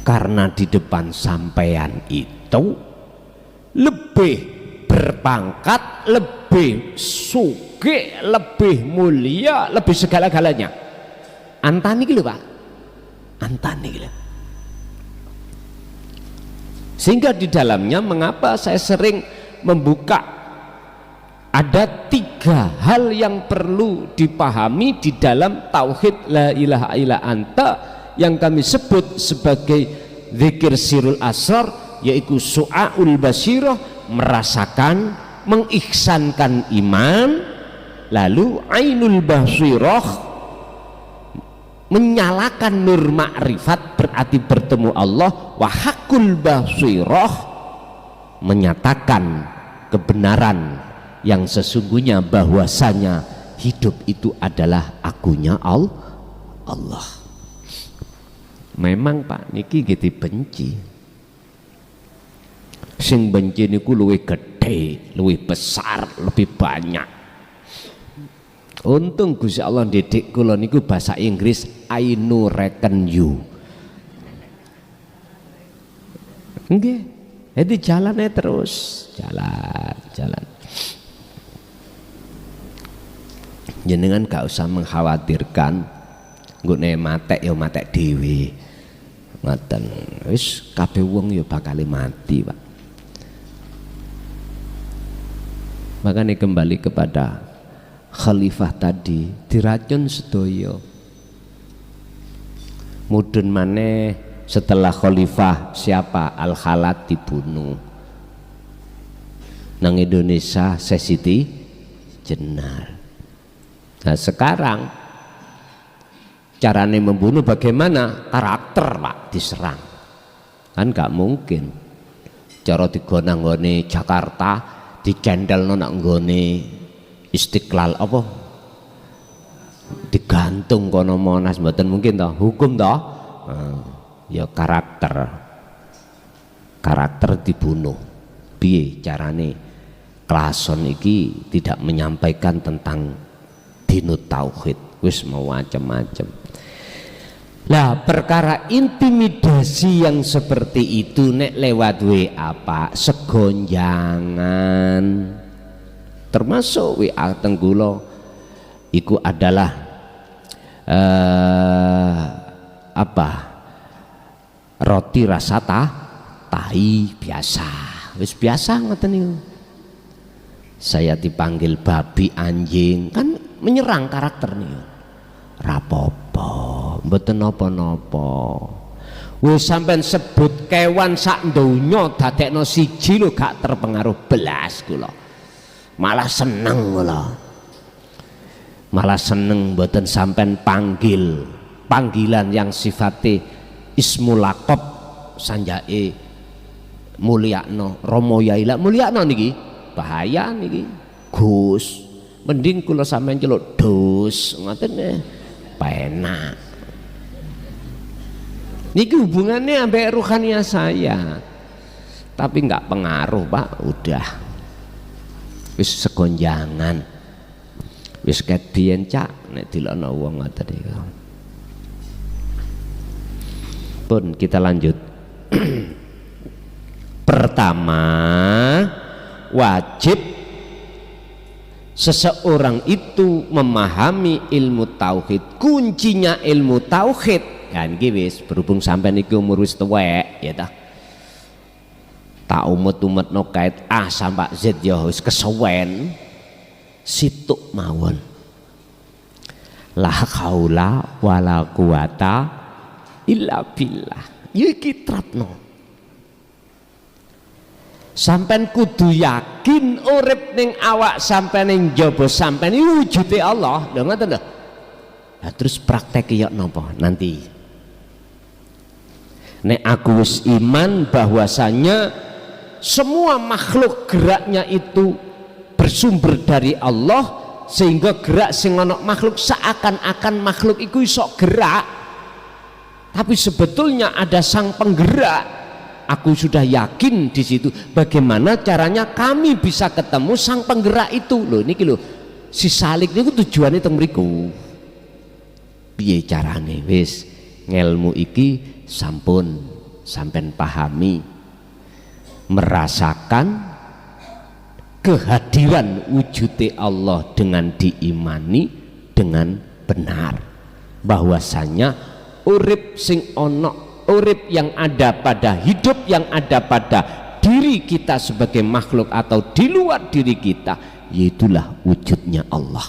Karena di depan sampean itu lebih berpangkat, lebih sugih, lebih mulia, lebih segala-galanya. Antani gitu, Pak. Antani gitu. Sehingga di dalamnya mengapa saya sering membuka, ada 3 hal yang perlu dipahami di dalam tauhid la ilaha illa anta yang kami sebut sebagai zikir sirul asrar, yaitu su'aul basirah, merasakan, mengihsankan iman, lalu ainul basirah, menyalakan nur ma'rifat, berarti bertemu Allah, wa hakul basirah, menyatakan kebenaran yang sesungguhnya bahwasanya hidup itu adalah akunya Allah. Memang Pak niki gitu benci, sing benci niku luwih gede, luwih besar, lebih banyak. Untung Gusti Allah didik kula niku bahasa Inggris, I know reckon you. Nggih, jadi jalannya terus, jalan. Jenengan gak usah mengkhawatirkan, nggone matek ya matek dhewe. Ngoten. Wis kabeh wong ya bakal mati, Pak. Makanya kembali kepada khalifah tadi, diracun sedaya. Mudun maneh setelah khalifah siapa? Al-Khalat dibunuh. Nang Indonesia Sesiti Jenar. Nah sekarang caranya membunuh bagaimana? Karakter Pak diserang. Kan gak mungkin cara digonang nggone Jakarta, dicendelno nak nggone Istiqlal apa digantung kono Monas, mboten mungkin toh, hukum toh. Ya karakter dibunuh. Piye carane klason iki tidak menyampaikan tentang dinut tauhid, wis mau macam-macam. Lah perkara intimidasi yang seperti itu nek lewat WA Pak, segonjangan, termasuk WA tenggulo iku adalah roti rasa tahi biasa, wis biasa ngoten niku. Saya dipanggil babi, anjing, kan menyerang karakter niku. Rapopo, mboten napa-napa. Wis sampean sebut kewan sak donya dadekno siji lho, gak terpengaruh belas kula. Malah seneng kula. Malah seneng mboten sampean panggil panggilan yang sifatnya ismul laqab sanjake mulyakno Romo Yaila mulyakno niki bahaya niki Gus, mending kula sampean celuk Dus ngoten penak. Niki hubungannya ambek ruhania saya, tapi nggak pengaruh Pak, udah wis segonjangan, wis ket biyen cak nek dilokno wong ngoten iki. Pun kita lanjut. Pertama, wajib seseorang itu memahami ilmu tauhid, kuncinya ilmu tauhid kan wis berhubung sampai niki umur wis tuwek ya ta, tak umet-umet no kait A sampai Z ya wis kesuwen situk mawon la haula wala quwata illa billah iki trapno. Sampean kudu yakin urip ning awak sampean ning jaba sampean iki wujude Allah. Lho ngoten lho. Lah terus praktek ya napa nanti? Nek aku wis iman bahwasanya semua makhluk geraknya itu bersumber dari Allah, sehingga gerak sing ana makhluk seakan-akan makhluk itu iso gerak, tapi sebetulnya ada sang penggerak. Aku sudah yakin di situ. Bagaimana caranya kami bisa ketemu sang penggerak itu? Loh niki lho, si salik niku tujuannya teng mriku. Piye carane? Wis ngelmu iki sampun sampean pahami, merasakan kehadiran wujude Allah dengan diimani dengan benar, bahwasanya urip sing ono, urip yang ada pada hidup yang ada pada diri kita sebagai makhluk atau di luar diri kita, yaitulah wujudnya Allah.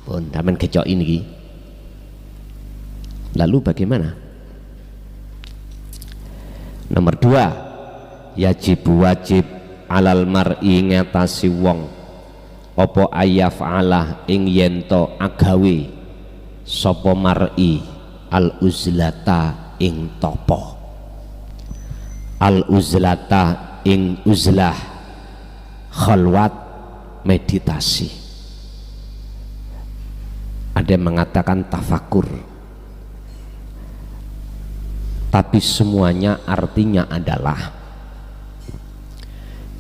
Pun sampean kecok ini. Lalu bagaimana? Nomor 2, wajib alal mar'i ngatasi wong apa ayaf Allah ing yento agawe sapa mar'i al uzlata ing topo, al uzlata ing uzlah khalwat meditasi. Ada yang mengatakan tafakur, tapi semuanya artinya adalah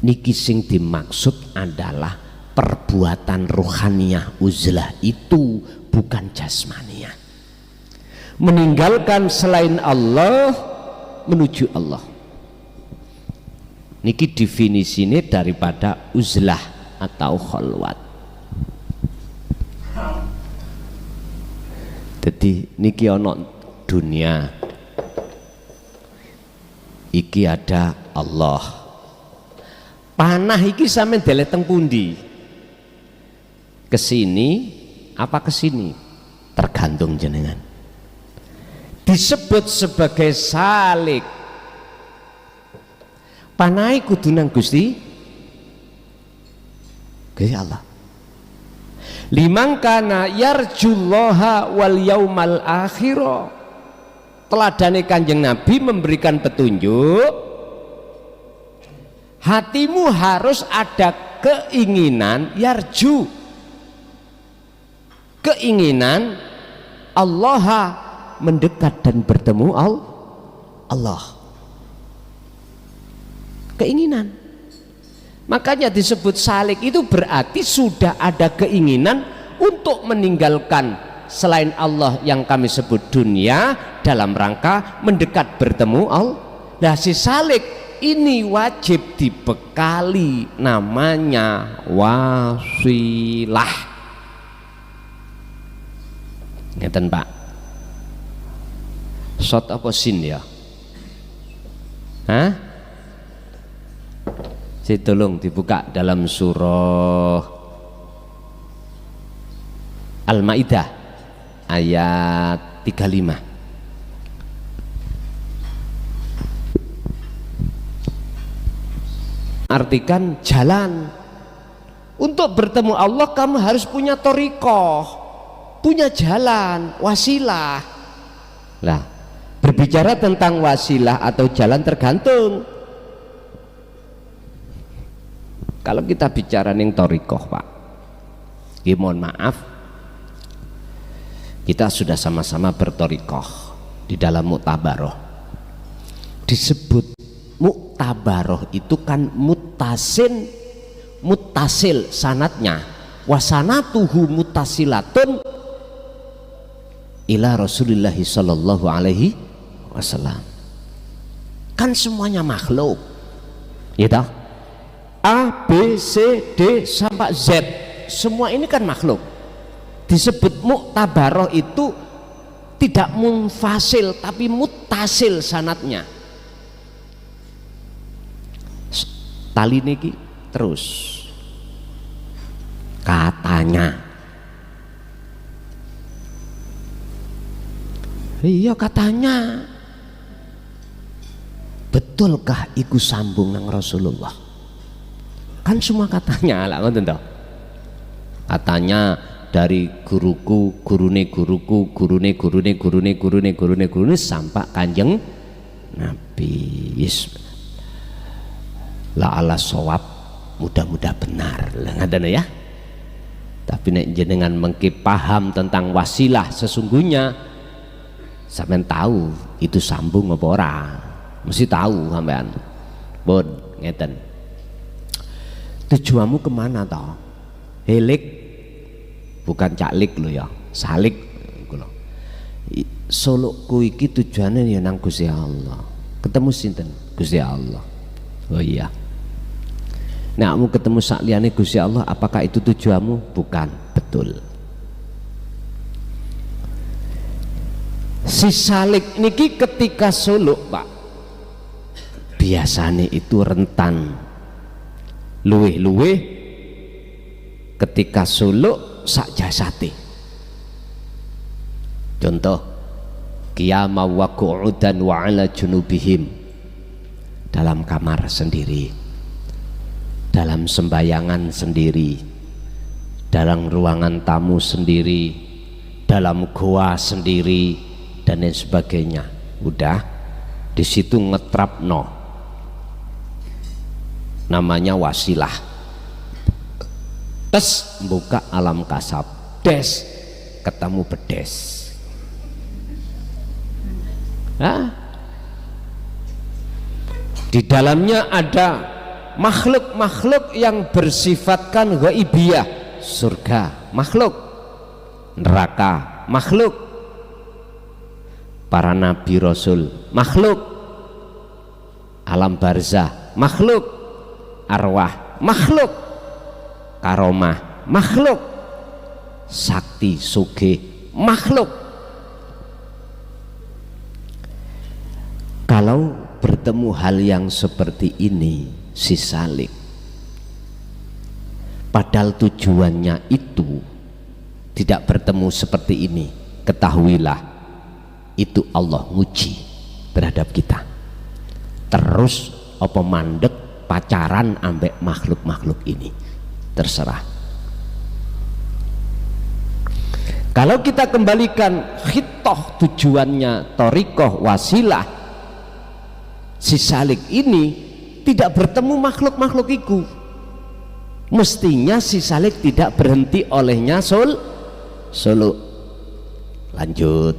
niki sing dimaksud adalah perbuatan ruhaniyah uzlah itu, bukan jasmaniyah. Meninggalkan selain Allah menuju Allah. Niki definisinya daripada uzlah atau khalwat. Jadi niki ono dunia, iki ada Allah. Panah iki sampean delek teng pundi? Kesini apa kesini? Tergantung jenengan. Disebut sebagai salik. Panai kudu nang Gusti Allah. Liman kana yarjullaha wal yaumal akhir. Teladane Kanjeng Nabi memberikan petunjuk, hatimu harus ada keinginan yarju, keinginan Allah, mendekat dan bertemu Allah, keinginan. Makanya disebut salik itu berarti sudah ada keinginan untuk meninggalkan selain Allah yang kami sebut dunia dalam rangka mendekat bertemu Allah. Nah si salik ini wajib dibekali namanya wasilah. Ngeten Pak, shot apa sin ya? Hah? Saya tolong dibuka dalam surah Al-Maidah ayat 35. Artikan jalan untuk bertemu Allah, kamu harus punya thoriqoh, punya jalan, wasilah. Lah, berbicara tentang wasilah atau jalan tergantung. Kalau kita bicara ning thoriqoh Pak, mohon maaf, kita sudah sama-sama berthoriqoh di dalam muktabaroh. Disebut muktabaroh itu kan muttasil sanatnya, wasanatuhu muttasilatun ila Rasulillah sallallahu alaihi wasallam. Kan semuanya makhluk, ya toh? A, B, C, D sampai Z semua ini kan makhluk. Disebut muktabaroh itu tidak munfasil tapi mutasil sanatnya. Tali niki terus katanya, iya katanya, betulkah iku sambung nang Rasulullah? Kan semua katanya lah, ngoten toh. Katanya dari guruku, gurune guruku, gurune gurune gurune gurune gurune gurune sampai kanjeng Nabi. Yes. La ala sawab, mudah-mudah benar lah ngaten ya. Tapi nek jenengan mengki paham tentang wasilah sesungguhnya, sampean tahu itu sambung apa ora, mesti tahu sampean. Pun ngeten, tujuanmu kemana toh? Helik bukan caklik lo ya, salik lo. Solokku iki tujuannya ya nang Gusti Allah. Ketemu sinten? Gusti Allah. Oh iya. Nah, kamu ketemu sak liyane Gusti Allah, apakah itu tujuanmu? Bukan, betul. Si salik niki ketika suluk, Pak, biasanya itu rentan luweh-luweh ketika suluk sak jasate. Contoh, qiyama wa qu'udan wa ala junubihim, dalam kamar sendiri, dalam sembayangan sendiri, dalam ruangan tamu sendiri, dalam goa sendiri, dan lain sebagainya. Udah di situ ngetrapno, namanya wasilah. Tes buka alam kasab, des ketemu bedes. Hah? Di dalamnya ada makhluk-makhluk yang bersifatkan ghaibiyah, surga makhluk, neraka makhluk, para nabi rasul makhluk, alam barzah makhluk, arwah makhluk, karomah makhluk, sakti sugih makhluk. Kalau bertemu hal yang seperti ini, si salik, padahal tujuannya itu tidak bertemu seperti ini, ketahuilah itu Allah nguji terhadap kita. Terus apa mandek pacaran ambek makhluk-makhluk ini, terserah. Kalau kita kembalikan khitoh tujuannya torikoh wasilah, si salik ini tidak bertemu makhluk-makhluk itu. Mestinya si salik tidak berhenti olehnya suluk. Lanjut,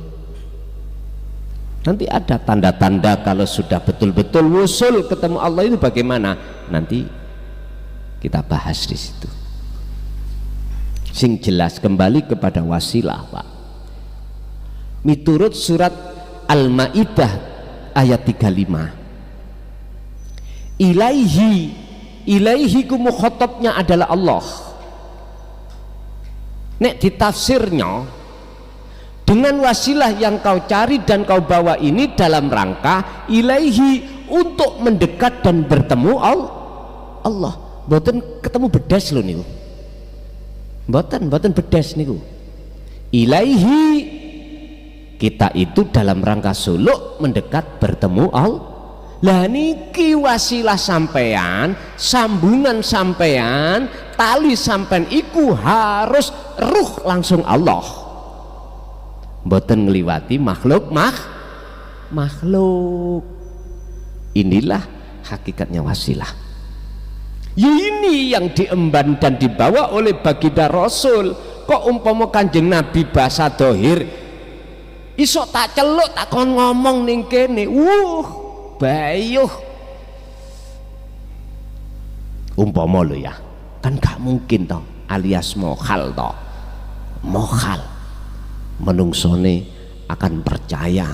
nanti ada tanda-tanda kalau sudah betul-betul wusul ketemu Allah itu bagaimana, nanti kita bahas di situ. Sing jelas kembali kepada wasilah, Pak. Miturut surat Al-Maidah ayat 35, ilaihi ku mukhatabnya adalah Allah. Nek ditafsirnya, dengan wasilah yang kau cari dan kau bawa ini dalam rangka ilaihi, untuk mendekat dan bertemu Allah. Mboten ketemu bedes lho niku, mboten bedes niku. Ilaihi, kita itu dalam rangka suluk mendekat bertemu Allah. Lah niki wasilah sampean, sambungan sampean, tali sampean iku harus ruh langsung Allah, mboten ngliwati makhluk. Inilah hakikatnya wasilah. Ya ini yang diemban dan dibawa oleh baginda Rasul. Kok umpama Kanjeng Nabi basa dohir iso tak celuk tak kon ngomong ning kene, bayuh umpama lo ya, kan gak mungkin toh, alias mohal toh, mohal menungsone akan percaya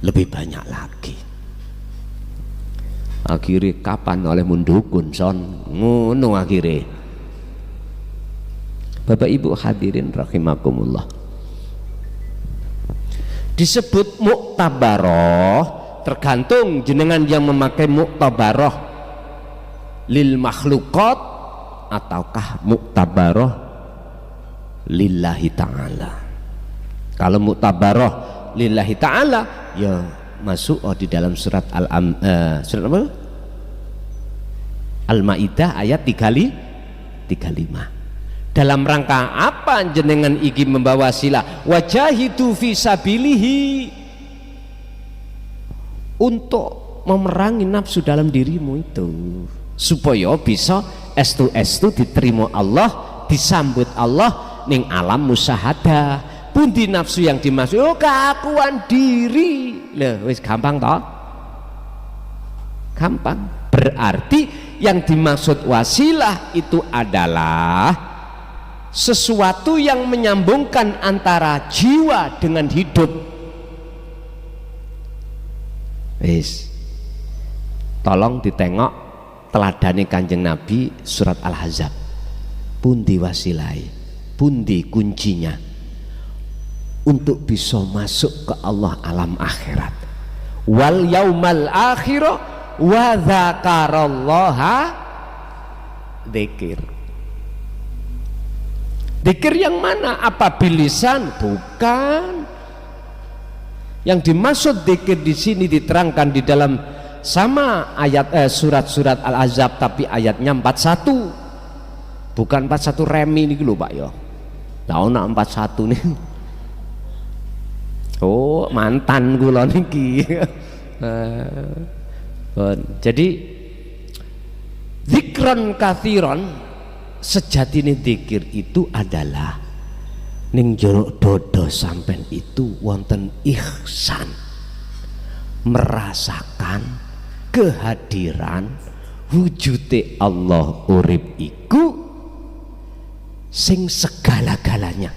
lebih banyak lagi. Akhirnya kapan oleh mundukun son ngono, akhirnya Bapak Ibu hadirin rahimakumullah, disebut muktabaroh tergantung jenengan yang memakai muktabaroh lil makhlukat ataukah muktabaroh lillahi ta'ala. Kalau muktabaroh lillahi ta'ala ya masuk di dalam surat surat apa? Al-Maidah ayat 35. Dalam rangka apa jenengan iki membawa sila? Wajahidu fi sabilihi, untuk memerangi nafsu dalam dirimu itu supaya bisa estu diterima Allah, disambut Allah ning alam musyahadah. Pundi nafsu yang dimaksud? Oh, keakuan diri. Loh, wis gampang toh? Gampang. Berarti yang dimaksud wasilah itu adalah sesuatu yang menyambungkan antara jiwa dengan hidup. Wis. Tolong ditengok teladane Kanjeng Nabi surat Al-Ahzab. Pundi wasilai? Pundi kuncinya untuk bisa masuk ke Allah alam akhirat? Wal yaumal akhirah wa dzakarallaha dzikir. Dzikir yang mana? Apa bilisan? Bukan. Yang dimaksud dzikir di sini diterangkan di dalam sama ayat surat-surat Al-Ahzab, tapi ayatnya 41. Bukan 41 remi ini lho Pak ya. Tahun 41 nih. Oh, mantan kula niki. Jadi zikron kathiron, sejatine zikir itu adalah ning jero dodo sampean itu wonten ihsan, merasakan kehadiran wujude Allah urip iku sing segala-galanya.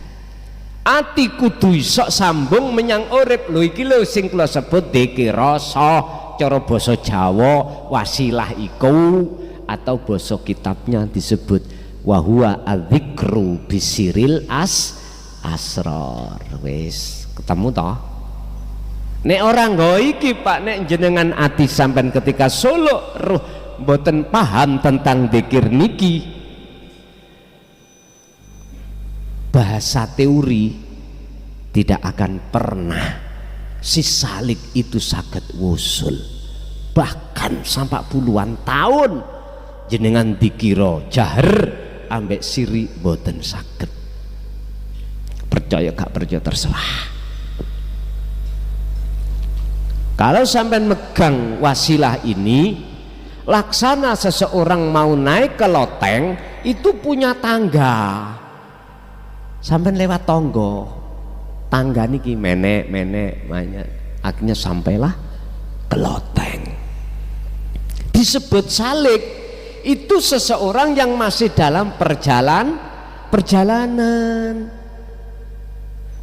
Ati kudu iso sambung menyang urip. Lho iki lho sing kula sebut dzikir rasa, cara basa Jawa wasilah iku, atau basa kitabnya disebut wa huwa adzikru bisiril asrar. Wis ketemu toh? Nek orang nggo iki Pak, nek jenengan ati sampean ketika suluk ruh mboten paham tentang dzikir niki, bahasa teori tidak akan pernah si salik itu saged wusul, bahkan sampai puluhan tahun jenengan dikira jaher ambek siri boten saged. Percaya gak percaya terserah. Kalau sampai megang wasilah ini, laksana seseorang mau naik ke loteng itu punya tangga. Sampai lewat tangga niki menek banyak, akhirnya sampailah ke loteng. Disebut salik itu seseorang yang masih dalam perjalanan.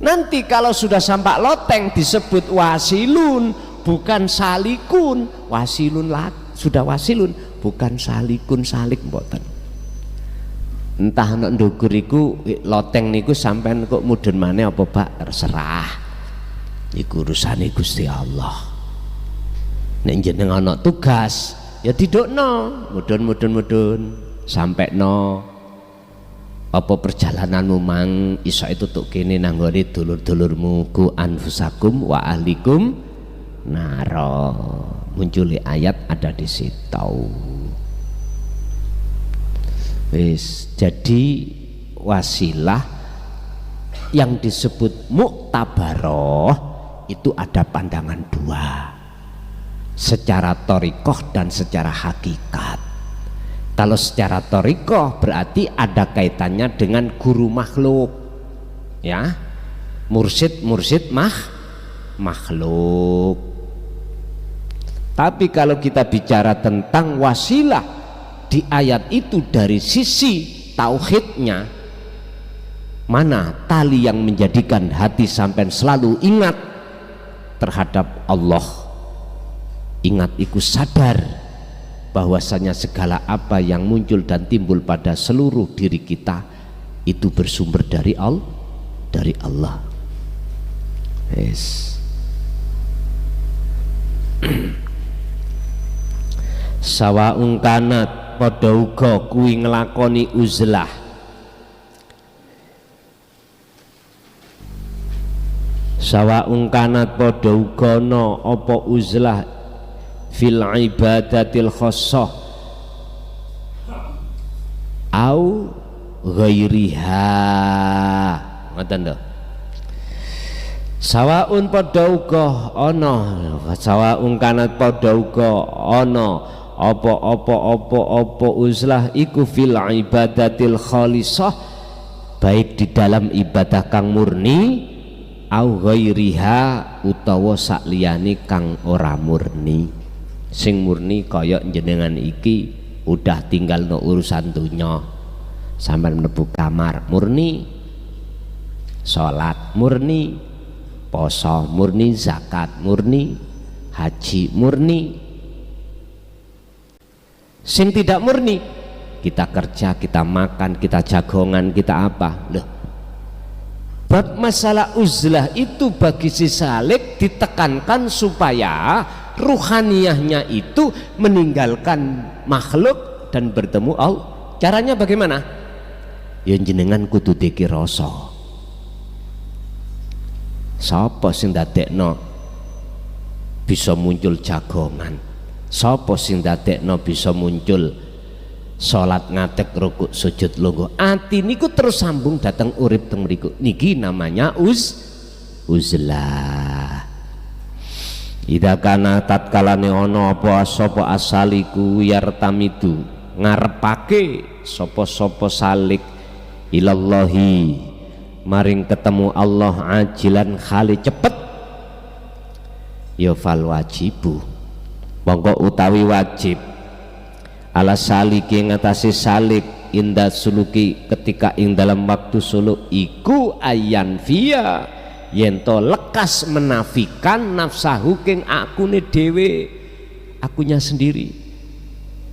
Nanti kalau sudah sampai loteng disebut wasilun, bukan salikun. Wasilun lah, sudah wasilun, bukan salikun, salik mboten. Entah anak ndukur iku loteng niku sampean kok mudhun maneh apa Pak, terserah. Iku urusane Gusti Allah. Nek jeneng ana tugas ya didukno, mudhun sampekno. Apa perjalananmu mang iso itu tuk kene nanggone dulur-dulurmu ku anfusakum wa ahlikum naro. Muncul ayat ada di situ. Wis, jadi wasilah yang disebut muktabaroh itu ada pandangan dua, secara thariqah dan secara hakikat. Kalau secara thariqah berarti ada kaitannya dengan guru makhluk, ya, mursyid makhluk. Tapi kalau kita bicara tentang wasilah di ayat itu dari sisi tauhidnya, mana tali yang menjadikan hati sampai selalu ingat terhadap Allah, ingat ikut sadar bahwasanya segala apa yang muncul dan timbul pada seluruh diri kita itu bersumber dari Allah. Yes. Sawaun kanat padha uga kuwi nglakoni uzlah, sawaun kanat padha uga ana apa uzlah fil ibadatil khassah au ghairiha. Ngoten to. Sawaun padha uga ana, sawaun kanat padha uga ana apa uzlah iku fil ibadatil khalisah, baik di dalam ibadah kang murni au ghairiha utawa sakliyane kang ora murni. Sing murni kaya jenengan iki udah tinggal no urusan dunya, sampai mlebu kamar murni, salat murni, poso murni, zakat murni, haji murni. Sing tidak murni, kita kerja, kita makan, kita jagongan, kita apa? Loh, bab masalah uzlah itu bagi si salik ditekankan supaya ruhaniyahnya itu meninggalkan makhluk dan bertemu Allah. Caranya bagaimana? Ya jenengan kudu deki rasa. Sapa sing dadekno bisa muncul jagongan? Sapa sing dadekno bisa muncul salat ngadeg rukuk sujud lungguh? Ati niku terus sambung datang urip teng mriku. Niki namanya uzlah. Ida kana tatkalane ana apa sapa asaliku yartamidu ngarepake sapa-sapa salik ilallahi maring ketemu Allah ajilan khali cepet, ya fal wajibu mongko utawi wajib ala saliki ngatasi salik inda suluki ketika ing dalam waktu suluk iku ayan via yento lekas menafikan nafsahu king akune dewe, akunya sendiri.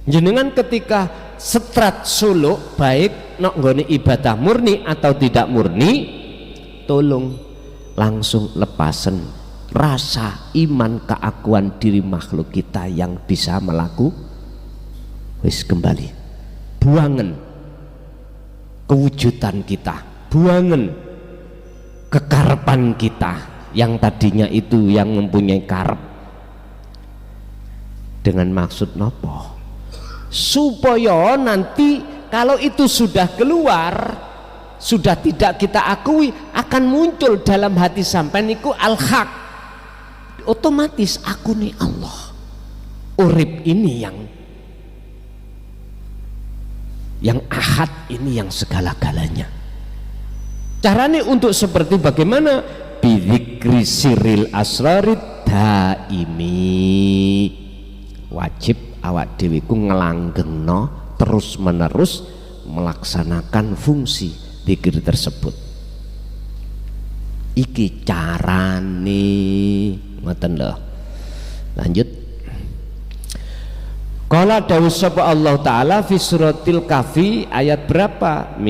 Jenengan ketika setrat suluk baik nok nggone ibadah murni atau tidak murni, tolong langsung lepasen rasa iman keakuan diri makhluk kita yang bisa melaku wis kembali, buangen kewujudan kita, buangen kekarepan kita yang tadinya itu yang mempunyai karep, dengan maksud nopo supaya nanti kalau itu sudah keluar, sudah tidak kita akui, akan muncul dalam hati sampean niku al-haq, otomatis aku nih Allah, urip ini yang ahad ini yang segala-galanya. Caranya untuk seperti bagaimana? Bidzikri siril asrarid daimi, wajib awak dhewe ku nglanggengno terus menerus melaksanakan fungsi zikir tersebut. Iki carane ngoten lho. Lanjut. Qala dawuh sapa Allah taala fi suratil kahfi ayat berapa?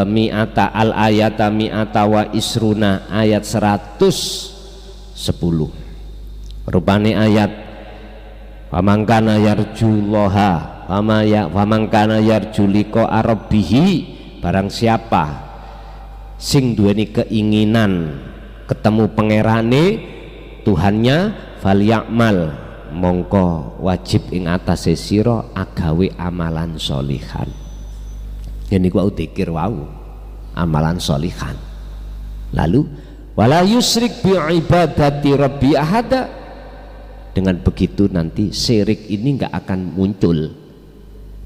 Mi'ata al ayata mi'ata wa isruna, ayat 110. Rupane ayat famangkana yarjullaha famangkana yarjulika arabihi, barang siapa sing duweni keinginan ketemu pangerane Tuhannya, falyakmal mongko wajib ing atase sira agawe amalan sholihan. Yen niku dzikir wau amalan sholihan. Lalu wala yusrik bi ibadati rabbi ahada, dengan begitu nanti syirik ini enggak akan muncul.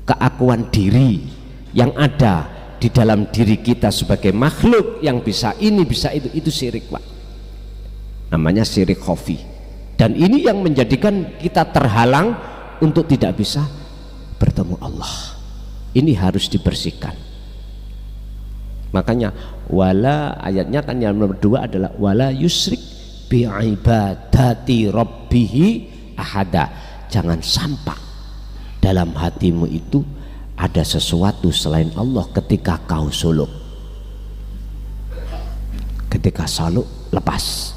Keakuan diri yang ada di dalam diri kita sebagai makhluk yang bisa ini bisa itu syirik, Pak. Namanya syirik khafi. Dan ini yang menjadikan kita terhalang untuk tidak bisa bertemu Allah. Ini harus dibersihkan. Makanya wala, ayatnya kan yang nomor 2 adalah wala yusrik bi ibadati rabbihi ahada. Jangan sampai dalam hatimu itu ada sesuatu selain Allah ketika kau suluk. Ketika suluk lepas,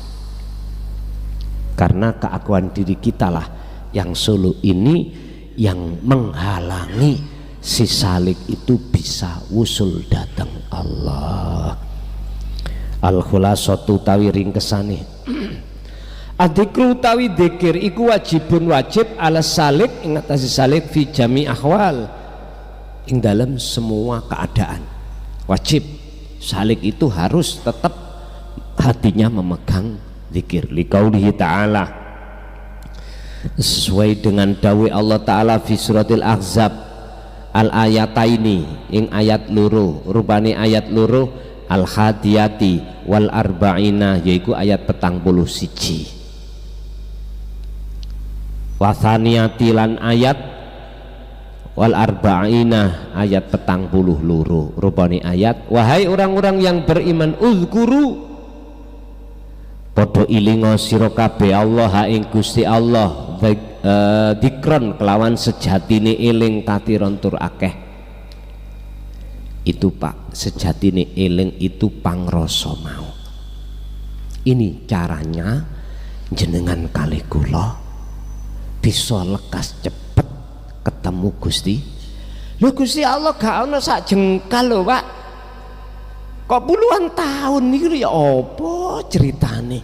karena keakuan diri kita lah yang suluk ini yang menghalangi si salik itu bisa wusul datang Allah. Al-khulasatu tawi ringkesane adzikru tawi dzikir iku wajib ala salik ing atase salik fi jami ahwal ing dalam semua keadaan. Wajib salik itu harus tetap hatinya memegang zikir liqaulihi ta'ala, sesuai dengan dawuh Allah Ta'ala fi suratil Ahzab al ayataini ing ayat loro, rupane ayat loro al hadiyati wal arba'ina, yaiku ayat 41 wathaniyati lan ayat wal arba'ina ayat 42 rupane ayat wahai orang-orang yang beriman uzkuru padha ilinga sira kabeh Allah ing Gusti Allah dikron kelawan sejatine eling katiron tur akeh. Itu Pak, sejatine eling itu pangrasa mau. Ini caranya jenengan kali kula bisa lekas cepet ketemu Gusti. Lho Gusti Allah gak ana sak jengkal lho Pak, kok puluhan tahun ini ya apa ceritane.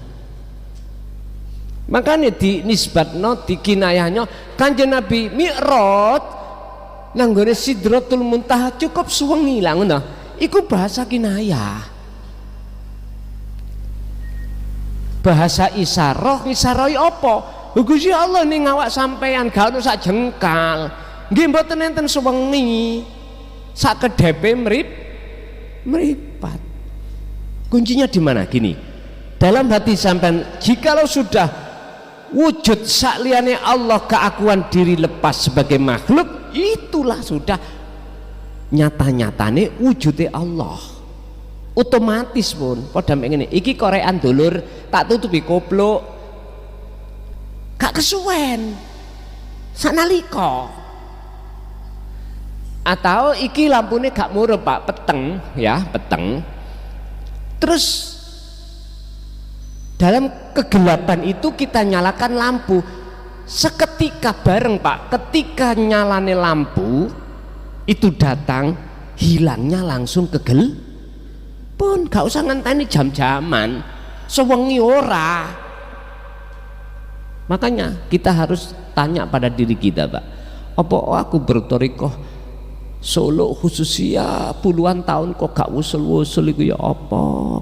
Makanya di nisbatno di kinayahnya Kanjeng Nabi Mi'raj nang gone Sidratul Muntaha cukup suwengi lah ngono. Iku bahasa kinayah. Bahasa isaroh, isaroh apa? Gusti Allah ning awak sampean gak ono sak jengkal. Nggih mboten enten suwengi. Sak kedepe meripat. Kuncinya di mana? Gini, dalam hati sampean jikalau sudah wujud sakliyane Allah, keakuan diri lepas sebagai makhluk, itulah sudah nyata-nyatane wujudnya Allah. Otomatis pun padha ngene iki korekan dulur tak tutupi koplok gak kesuwen sanalika, atau iki lampune gak murup Pak, peteng ya, peteng. Terus dalam kegelapan itu kita nyalakan lampu, seketika bareng Pak, ketika nyalane lampu itu datang, hilangnya langsung kegel pun gak usah ngenteni jam-jaman sewengi ora. Makanya kita harus tanya pada diri kita Pak, apa aku bertorikoh Solo khususia puluhan tahun kok gak wusul-wusul itu ya apa?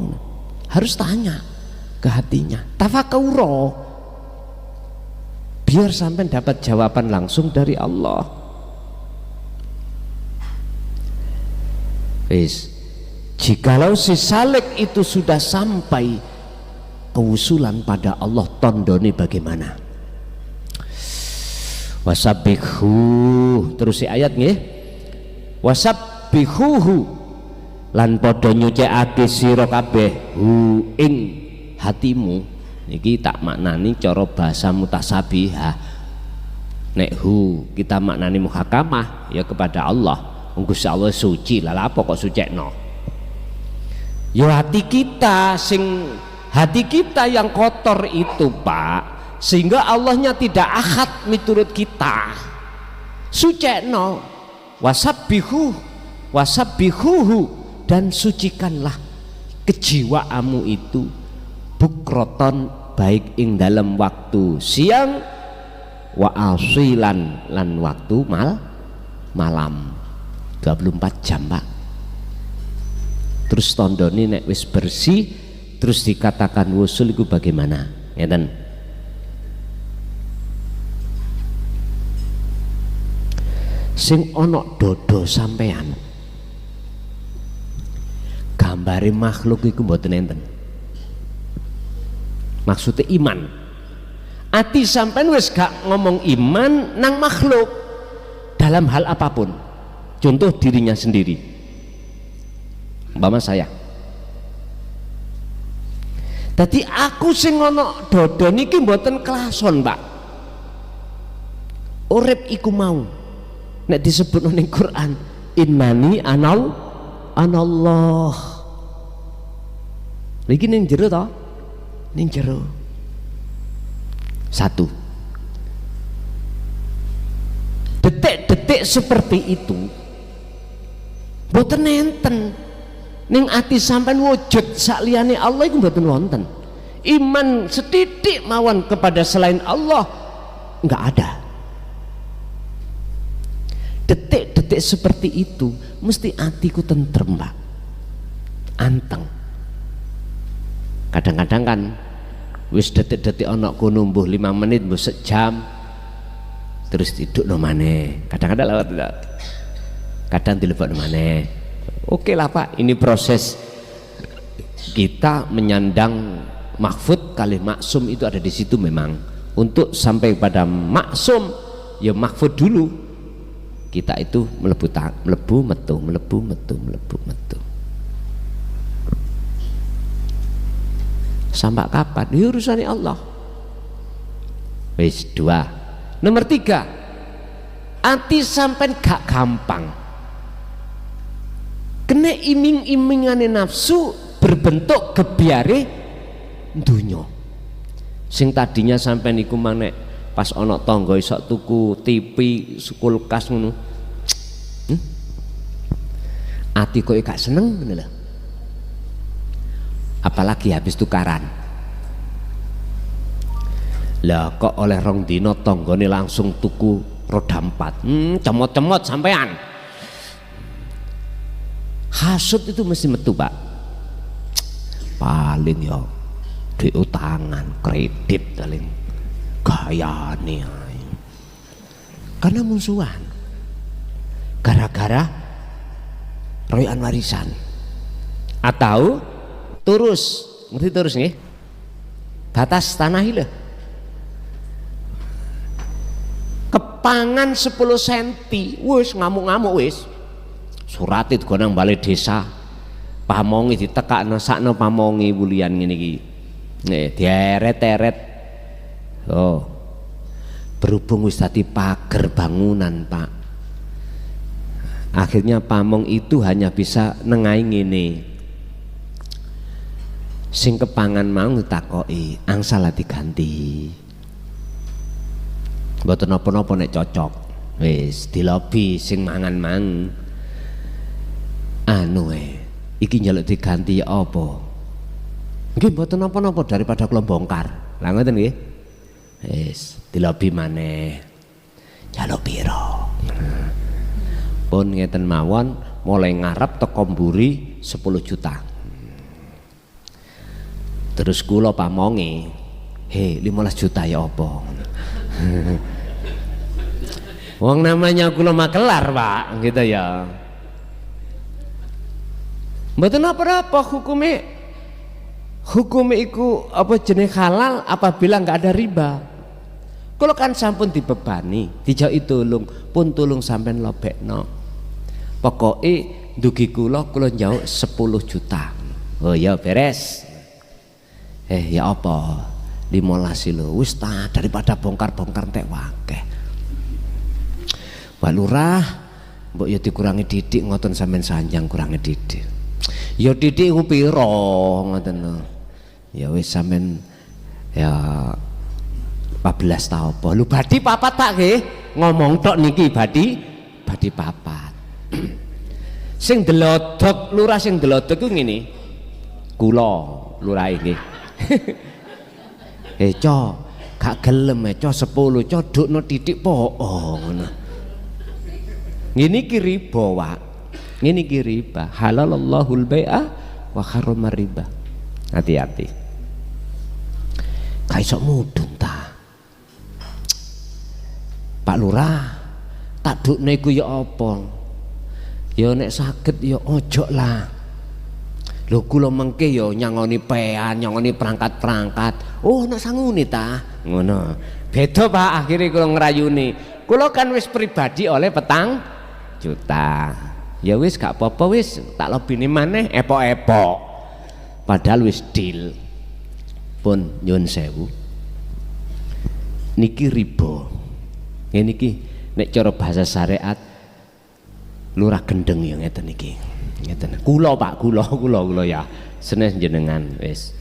Harus tanya ke hatinya, tafakuro, biar sampai dapat jawaban langsung dari Allah. Jikalau si salik itu sudah sampai kewusulan pada Allah, tondone bagaimana? Wasabbihu, terus si ayat nggih, wasabbihuhu lan padha nyucikake sira kabeh hu ing hatimu. Niki tak maknani cara bahasa mutasabihah. Nek hu kita maknani muhakamah ya kepada Allah. Gusti Allah suci, lah apa kok sucekno? Ya hati kita hati kita yang kotor itu Pak, sehingga Allahnya tidak ahad miturut kita. Sucekno wasabbihuhu dan sucikanlah kejiwaanmu itu bukroton baik ing dalam waktu siang wa asilan lan waktu malam 24 jam Pak. Terus tondoni nek wis bersih terus dikatakan wusul itu bagaimana? Ngeten. Sing ono dodo sampean gambare makhluk iku mboten enten. Maksudnya iman. Ati sampean wis gak ngomong iman nang makhluk dalam hal apapun. Contoh dirinya sendiri. Umpama saya. Tadi aku sing ono dodo niki mboten kelason, Pak. Urip iku mau nek disebut ning Quran innani anallah. Iki ning jero to? Ning jero. Satu. Detik-detik seperti itu mboten enten ning ati sampean wujud sakliyane Allah iku mboten wonten. Iman setitik mawon kepada selain Allah enggak ada. Detik-detik seperti itu mesti atiku tentrem, Pak, anteng. Kadang-kadang kan wis detik-detik ana kono mbuh 5 menit mbuh sejam terus tidur no maneh, kadang-kadang lewat, kadang dilebok no maneh. Oke lah Pak, ini proses kita menyandang mahfud kali maksum itu ada di situ memang. Untuk sampai pada maksum ya mahfud dulu kita itu melebu metu. Sampai kapan? Ya urusannya Allah. Wis 2. Nomor 3, ati sampai gak gampang kena iming-imingane nafsu berbentuk gebyare dunya. Sing tadinya sampai niku manek pas ana tangga iso tuku TV, kulkas ngono. Ati kok gak seneng ngono lho. Apalagi habis tukaran. Lah kok oleh rong dino tanggane langsung tuku roda 4. Cemot-cemot sampean. Hasud itu mesti metu, Pak. Paling ya di utangan, kredit paling gayane. Karena musuhan. Gara-gara royokan warisan. Atau turus, ngerti turus nggih? Batas tanah lho. Kepangan 10 cm, wis ngamuk-ngamuk wis. Surat itu nang balai desa. Pamongi ditekakno sakno pamongi wulian ngene iki. Nih, dieret-eret. Oh. Berhubung wis dadi pager bangunan, Pak. Akhirnya pamong itu hanya bisa nengai ngene. Sing kepangan mau takoki, angsal diganti. Mboten napa-napa nek cocok. Wis dilobi sing mangan-mangan. Anu iki njaluk diganti ya apa? Nggih mboten napa-napa daripada kula bongkar. Lah ngoten nggih. Wis dilobi maneh. Njaluk pira? Pun ngeten mawon mulai ngarep teko mburi 10 juta. Terus kula pamongi, 15 juta ya apa? Wong namanya kula makelar, Pak, gitu ya. Mboten apa-apa hukume iku apa jenis halal apabila nggak ada riba. Kula kan sampun dibebani, dijauhi tulung, pun tulung sampean lobekno. Pokoke ndugi kula njauk 10 juta. Oh ya beres. Ya apa? 15 lho. Wis ta daripada bongkar-bongkar entek wakeh. Pak Lurah, mbok ya dikurangi didik ngoten sampean sanjang kurangi didik. Ya didik ku pira ngoten lho. Ya wis sampean ya 14 ta apa. Lho badhi papat Pak nggih. Ngomong tok niki badhi papat. Sing delodok lurah sing delodok ku ngene. Kula lurah nggih. Co gak gelem co 10 co dukno titik po ngono. Ngene iki riba, Pak. Ngene iki riba. Halalallahul bai'a wa harrama riba. Hati-hati. Kae sok mudun ta. Pak Lurah, tak dukne iku ya apa? Ya nek saged ya ojo lah. Lho kula mengke ya nyangoni pean, nyangoni perangkat-perangkat. Oh nek sangune ta. Ngono. Beda Pak, akhirnya kula ngrayuni. Kula kan wis pribadi oleh 4 juta. Ya wis gak apa-apa wis, tak lobine maneh epok-epok. Padahal wis deal. Pun nyun sewu. Niki riba. Ngene iki nek cara bahasa syariat Lurah Gendeng ya ngeten iki. Ngeten. Kula Pak, kula ya. Senes jenengan wis.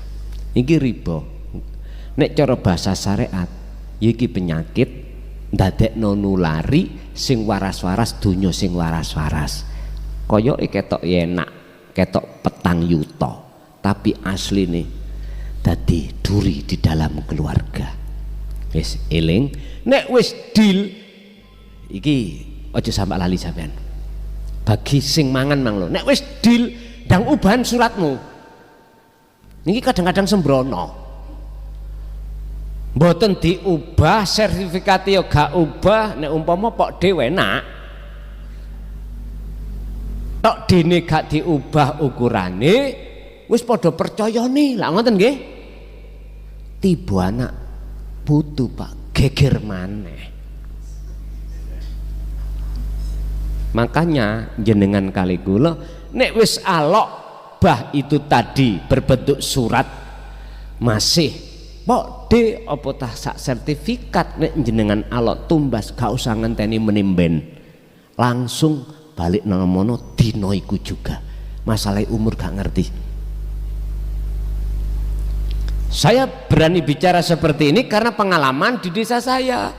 Iki riba. Nek cara bahasa syariat iki penyakit ndadekno nulari sing waras-waras donya sing waras-waras. Koyoke ketok enak, ketok 4 yuta, tapi asline dadi duri di dalam keluarga. Wis eling, nek wis deal iki aja sampe lali sampean. Bagi sing mangan mang lho, nek wis deal ndang ubahan suratmu. Niki kadang-kadang sembrono. Mboten diubah, sertifikat yo gak ubah, nek umpama pok dhewe enak. Tok dene gak diubah ukurane, wis padha percayane. Lah ngoten nggih. Tiba anak putu Pak, geger maneh. Makanya jenengan kali kula nek wis alok bah itu tadi berbentuk surat masih pok de apa tah sak sertifikat nek jenengan alok tumbas gak usah ngenteni menimben, langsung balik nang mono dina iku juga. Masalah umur gak ngerti. Saya berani bicara seperti ini karena pengalaman di desa saya.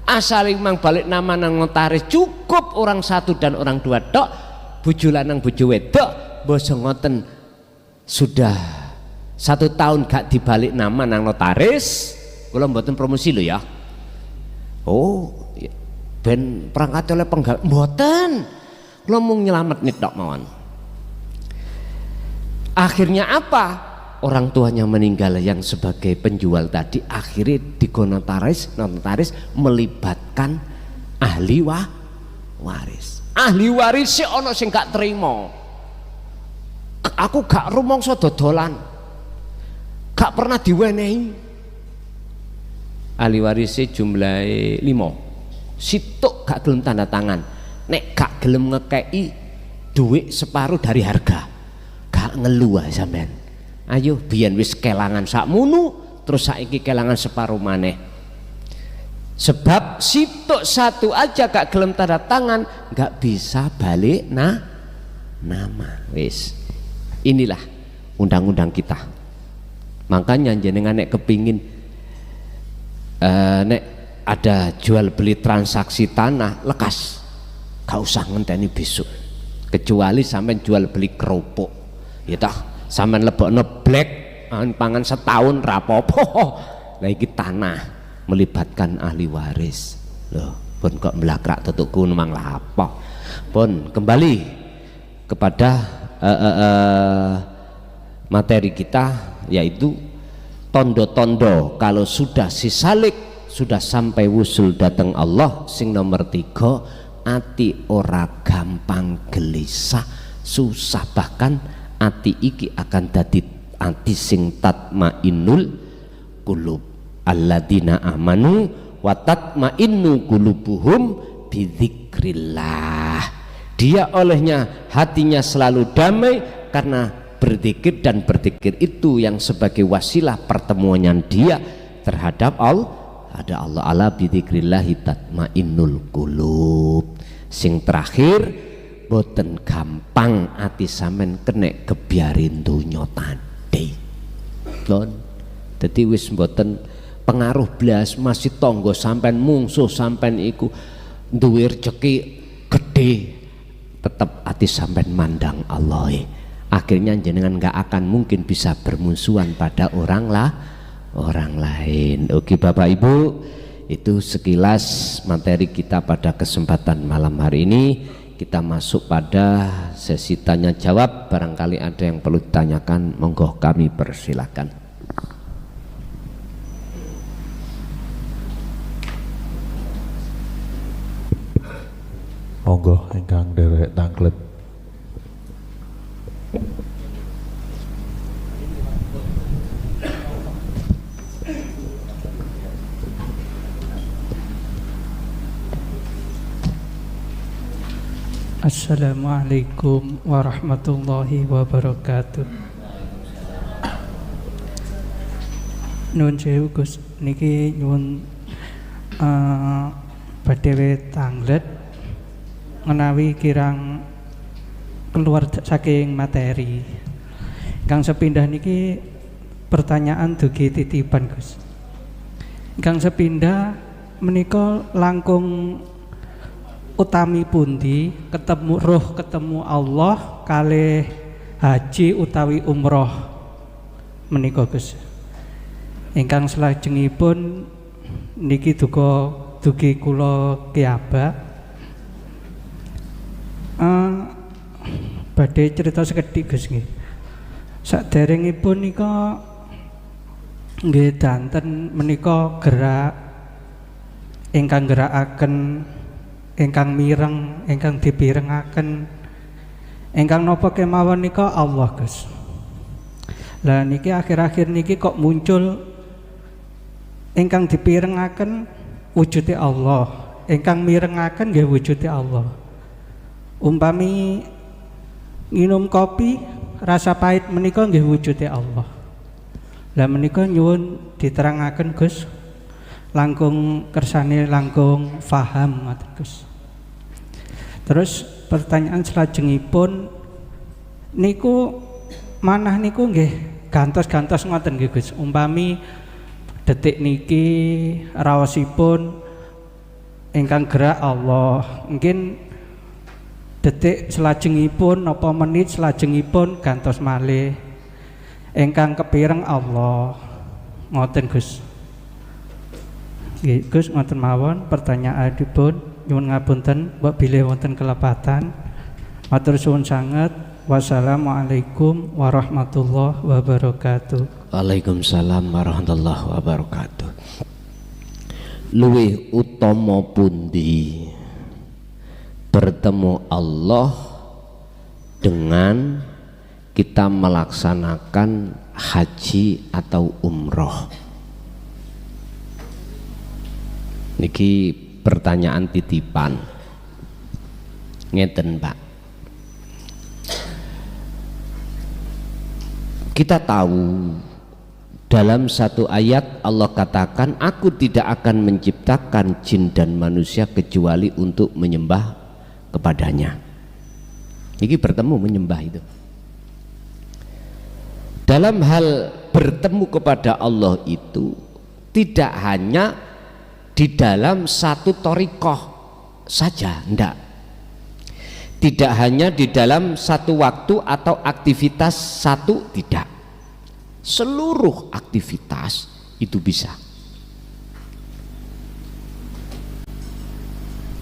Asal memang balik nama nang notaris cukup orang satu dan orang dua tok, bojo lanang bojo wedok boso ngoten sudah 1 tahun gak dibalik nama nang notaris. Kula mboten promosi lho ya. Oh, ben perangkat oleh penggal mboten. Kula mung nyelamet tok mawon. Akhirnya apa? Orang tuanya meninggal yang sebagai penjual tadi, akhirnya notaris melibatkan ahli waris. Ahli waris sih ono sing gak terima. Aku gak rumangsa dodolan, gak pernah diwenehi. Ahli waris jumlahe 5. Sitok gak gelem tanda tangan. Nek gak gelem ngekei duit separuh dari harga, gak ngeluh sampean. Ayo biyen wis kelangan sakmunu, terus saiki kelangan separuh maneh. Sebab sitok satu aja gak gelem tanda tangan, gak bisa balik nama. Wis. Inilah undang-undang kita. Makanya jenengan nek kepingin nek ada jual beli transaksi tanah, lekas. Gak usah ngenteni besok. Kecuali sampai jual beli kerupuk. Ya toh. Sampeyan lebokno black pangan setahun rapopo. Lah iki tanah melibatkan ahli waris. Loh, pun kok mlakrak tutukku memang lapo. Pun kembali kepada materi kita, yaitu tondo-tondo kalau sudah sisalik, sudah sampai wusul datang Allah. Sing nomor 3, ati ora gampang gelisah, susah, bahkan ati iki akan dadi ati sing tatmainnul qulub. Alladzina amanu wa tatmainnu qulubuhum bidzikrillah. Dia olehnya hatinya selalu damai karena berzikir, dan berzikir itu yang sebagai wasilah pertemuan dia terhadap Allah. Ada Allah, ala bidzikrillahi tatmainnul qulub. Sing terakhir, boten gampang ati sampean kenek kebiarin donya tadi. Don. Dadi wis boten pengaruh blas, masih tonggo sampean mungsuh sampean iku duwe rezeki gede, tetap ati sampean mandang Allah. Akhirnya jenengan gak akan mungkin bisa bermusuhan pada orang lain. Oke Bapak Ibu, itu sekilas materi kita pada kesempatan malam hari ini. Kita masuk pada sesi tanya jawab. Barangkali ada yang perlu ditanyakan, monggo kami persilakan. Monggo ingkang derek tanglet. Assalamualaikum warahmatullahi wabarakatuh. Nuwun sewu Gus, niki nyuwun badhe tanglet menawi kirang keluar saking materi. Kang sepindah niki pertanyaan dugi titipan Gus. Kang sepindah menika langkung utami pundi ketemu roh ketemu Allah kalih haji utawi umroh menika Gus. Ingkang salajengipun niki dugi kula kiaba badhe cerita sekedhik Gus nggih. Saderengipun nika nggih danten menika gerak ingkang gerakaken ingkang mireng ingkang dipirengaken ingkang napa kemawon nika Allah Gus. Lah niki akhir-akhir niki kok muncul ingkang dipirengaken wujude Allah, ingkang mirengaken nggih wujude Allah. Umpami minum kopi rasa pahit menika nggih wujude Allah. Lah menika nyuwun diterangaken Gus, langkung kersane langkung faham ngoten Gus. Terus pertanyaan selajengipun niku manah niku nggih gantos-gantos ngoten nggih Gus. Umpami detik niki raosipun ingkang gerak Allah, mungkin detik selajengipun napa menit selajengipun gantos malih ingkang kepireng Allah ngoten Gus. Nggih Gus ngoten mawon pertanyaanipun, nyuwun ngapunten mbok bilih wonten kelepatan. Matur suwun sanget. Wassalamualaikum warahmatullahi wabarakatuh. Waalaikumsalam warahmatullahi wabarakatuh. Luwih utama pundi bertemu Allah dengan kita melaksanakan haji atau umroh? Niki pertanyaan titipan. Ngeten Pak. Kita tahu dalam satu ayat Allah katakan, aku tidak akan menciptakan jin dan manusia kecuali untuk menyembah kepadanya. Ini bertemu menyembah itu. Dalam hal bertemu kepada Allah itu tidak hanya di dalam satu thariqah saja, enggak. Tidak hanya di dalam satu waktu atau aktivitas satu, tidak. Seluruh aktivitas itu bisa.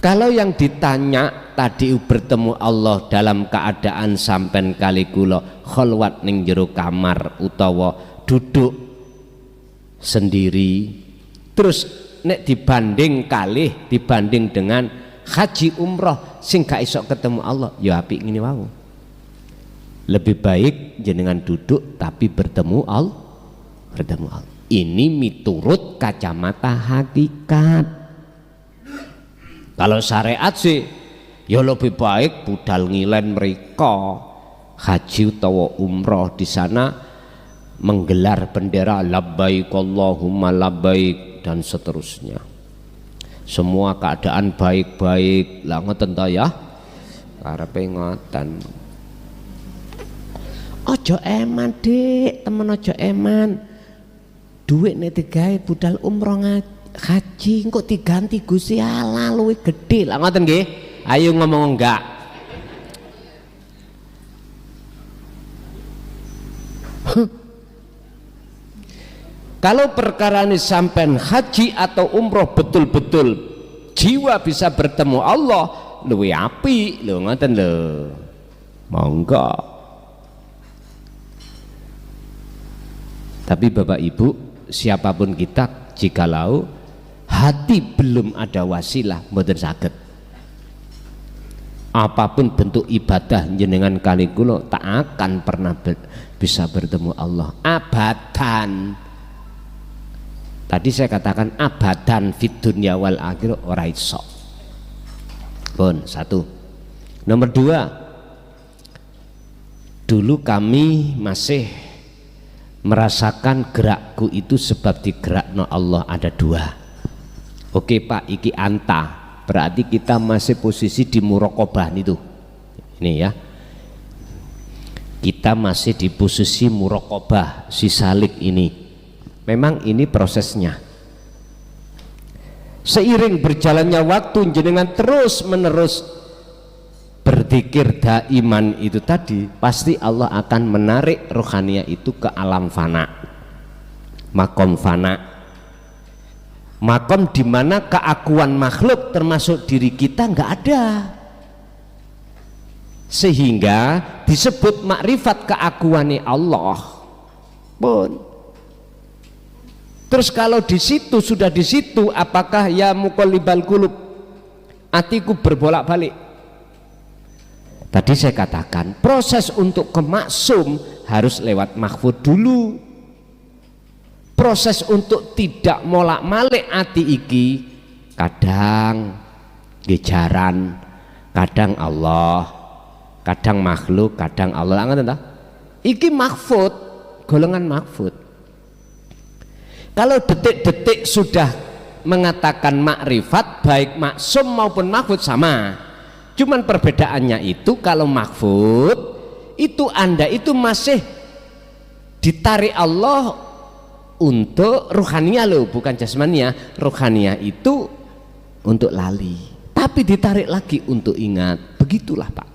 Kalau yang ditanya tadi bertemu Allah dalam keadaan sampen kali kula kholwat ning jero kamar utawa duduk sendiri, terus nek dibanding dengan haji umroh sing gak iso ketemu Allah, ya apik ngene wau. Lebih baik jenengan duduk tapi bertemu Allah. Ini miturut kacamata hakikat. Kalau syariat sih ya lebih baik budal ngilen mereka haji utawa umroh di sana menggelar bendera labbaik Allahumma labbaik dan seterusnya. Semua keadaan baik-baik lah ngoten ta ya. Karepe ngoten. Ojo eman Dik, temen ojo eman. Duit nek digawe budal umroh haji kok diganti Gusti Allah luwih gedhe. Lah ngoten nggih. Ayo ngomong enggak. Kalau perkara ini sampai haji atau umroh betul-betul jiwa bisa bertemu Allah, luwih apik lho ngoten lho. Monggo. Tapi Bapak Ibu, siapapun kita, jikalau hati belum ada wasilah mboten saged. Apapun bentuk ibadah jenengan kali kula tak akan pernah bisa bertemu Allah abadan. Tadi saya katakan abadan fid dunya wal akhirah ora iso. Pun satu. Nomor dua, dulu kami masih merasakan gerakku itu sebab digerakno Allah ada dua. Oke Pak, iki anta berarti kita masih posisi di muraqabah itu. Ini ya, kita masih di posisi muraqabah si salik ini. Memang ini prosesnya. Seiring berjalannya waktu jenengan terus menerus berzikir daiman itu tadi, pasti Allah akan menarik rohaniah itu ke alam fana, makom fana, makom dimana keakuan makhluk termasuk diri kita nggak ada, sehingga disebut makrifat keakuannya Allah pun. Terus kalau di situ sudah di situ, apakah ya muqallibal qulub, hatiku berbolak-balik. Tadi saya katakan proses untuk ke maksum harus lewat mahfud dulu. Proses untuk tidak molak-malik hati iki kadang gejaran, kadang Allah, kadang makhluk, kadang Allah. Iki mahfud, golongan mahfud. Kalau detik-detik sudah mengatakan makrifat, baik maksum maupun mahfud sama. Cuman perbedaannya itu kalau mahfud itu Anda itu masih ditarik Allah untuk ruhania loh, bukan jasmania. Ruhania itu untuk lali, tapi ditarik lagi untuk ingat. Begitulah Pak.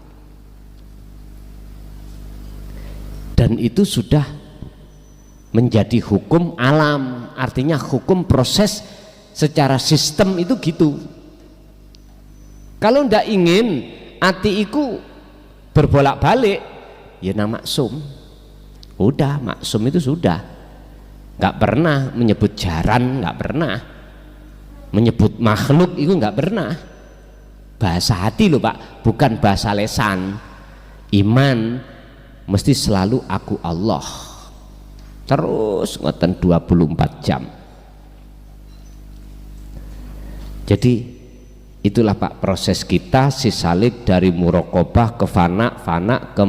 Dan itu sudah menjadi hukum alam, artinya hukum proses secara sistem itu gitu. Kalau ndak ingin hati iku berbolak-balik, ya nama maksum. Udah maksum itu sudah, nggak pernah menyebut jaran, nggak pernah menyebut makhluk, itu nggak pernah. Bahasa hati loh Pak, bukan bahasa lesan. Iman mesti selalu aku Allah. Terus ngoten 24 jam. Jadi itulah Pak proses kita si salik dari muraqabah ke fana, fana ke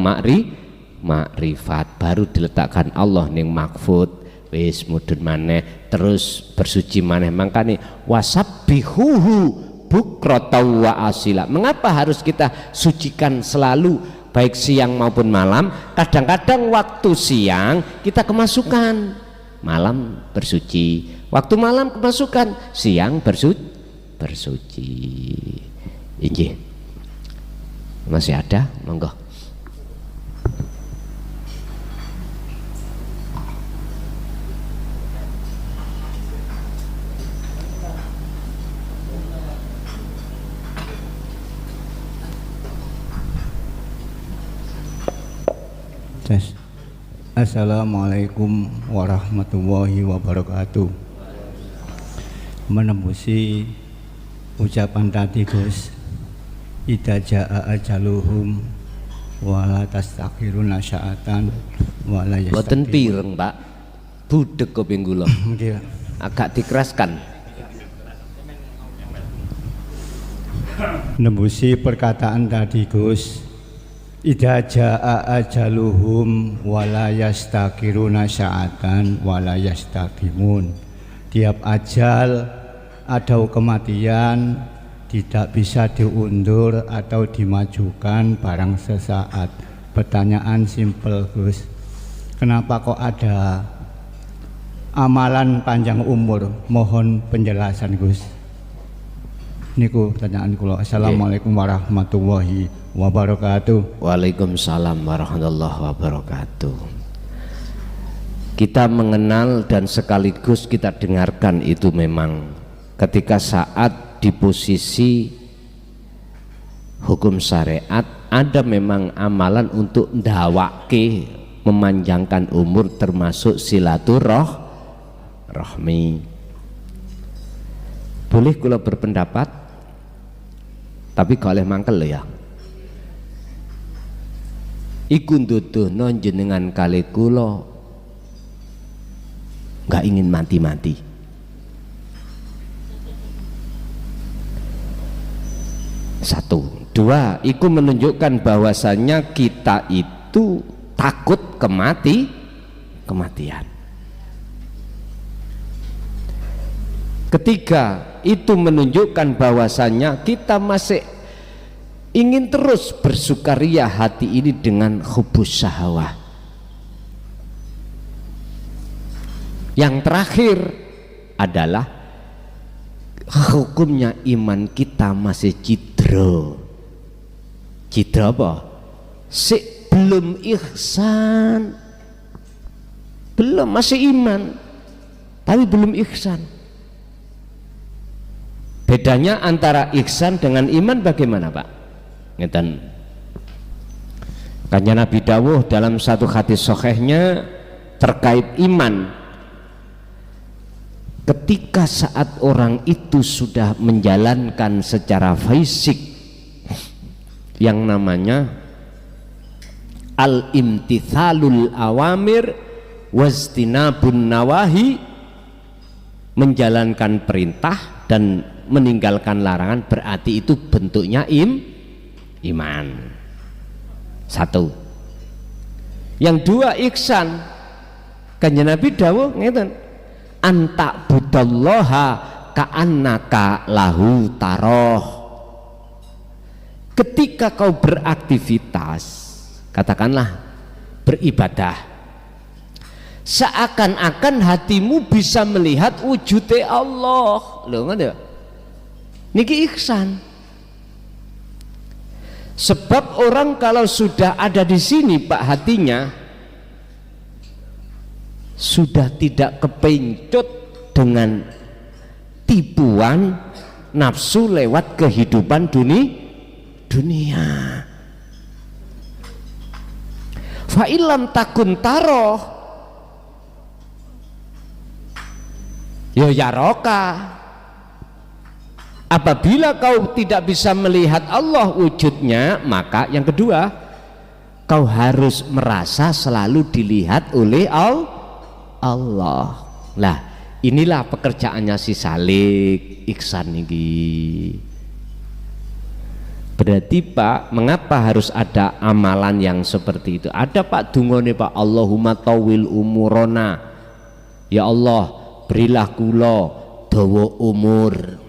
makrifat, baru diletakkan Allah ning mahfud, wis mudun maneh, terus bersuci maneh. Makane wasabbihuhu bukratan wa asila. Mengapa harus kita sucikan selalu baik siang maupun malam? Kadang-kadang waktu siang kita kemasukan, malam bersuci, waktu malam kemasukan, siang bersuci. Injih, masih ada? Monggo. Assalamualaikum warahmatullahi wabarakatuh. Menembusi ucapan tadi Gus, idza jaa ajaluhum wala tastakhiruna sa'atan wala yastaqim. Boten pireng Pak, budek kuping kula. Agak dikeraskan. Nembusi perkataan tadi Gus, idza jaa ajaluhum wala yastaqiruna sa'atan wala yastaqimun. Tiap ajal atau kematian tidak bisa diundur atau dimajukan barang sesaat. Pertanyaan simpel Gus, kenapa kok ada amalan panjang umur? Mohon penjelasan Gus. Niku pertanyaan kula. Assalamualaikum warahmatullahi wabarakatuh. Waalaikumsalam warahmatullahi wabarakatuh. Kita mengenal dan sekaligus kita dengarkan itu memang ketika saat di posisi hukum syariat ada memang amalan untuk ndawake memanjangkan umur, termasuk silaturahmi. Boleh kula berpendapat, tapi gak oleh mangkel ya. Iku nduduhno jenengan kali kula gak ingin mati-mati. Satu, dua, iku menunjukkan bahwasannya kita itu takut kematian. Ketiga, itu menunjukkan bahwasannya kita masih ingin terus bersukaria hati ini dengan hubus syahwah. Yang terakhir adalah hukumnya iman kita masih cidra. Cidra apa? Belum ihsan, belum, masih iman tapi belum ihsan. Bedanya antara ihsan dengan iman bagaimana Pak? Ngeten. Kanjeng Nabi dawuh dalam satu hadis sahihnya terkait iman, ketika saat orang itu sudah menjalankan secara fisik yang namanya al-imtithalul awamir wajtinabun nawahi, menjalankan perintah dan meninggalkan larangan, berarti itu bentuknya iman. Satu. Yang dua ihsan. Kanjeng Nabi dawuh ngeten, anta budallaha ka'annaka lahu taroh. Ketika kau beraktivitas, katakanlah beribadah, seakan-akan hatimu bisa melihat wujudnya Allah. Loh, ngerti? Niki ihsan. Sebab orang kalau sudah ada di sini Pak, hatinya sudah tidak kepencut dengan tipuan nafsu lewat kehidupan dunia. Fa illam takun taroh ya roka. Apabila kau tidak bisa melihat Allah wujudnya, maka yang kedua, kau harus merasa selalu dilihat oleh Allah. Lah, inilah pekerjaannya si Salik ihsan ini. Berarti Pak, mengapa harus ada amalan yang seperti itu? Ada Pak dungane Pak, Allahumma tawil umurona, ya Allah berilah kula dawa umur.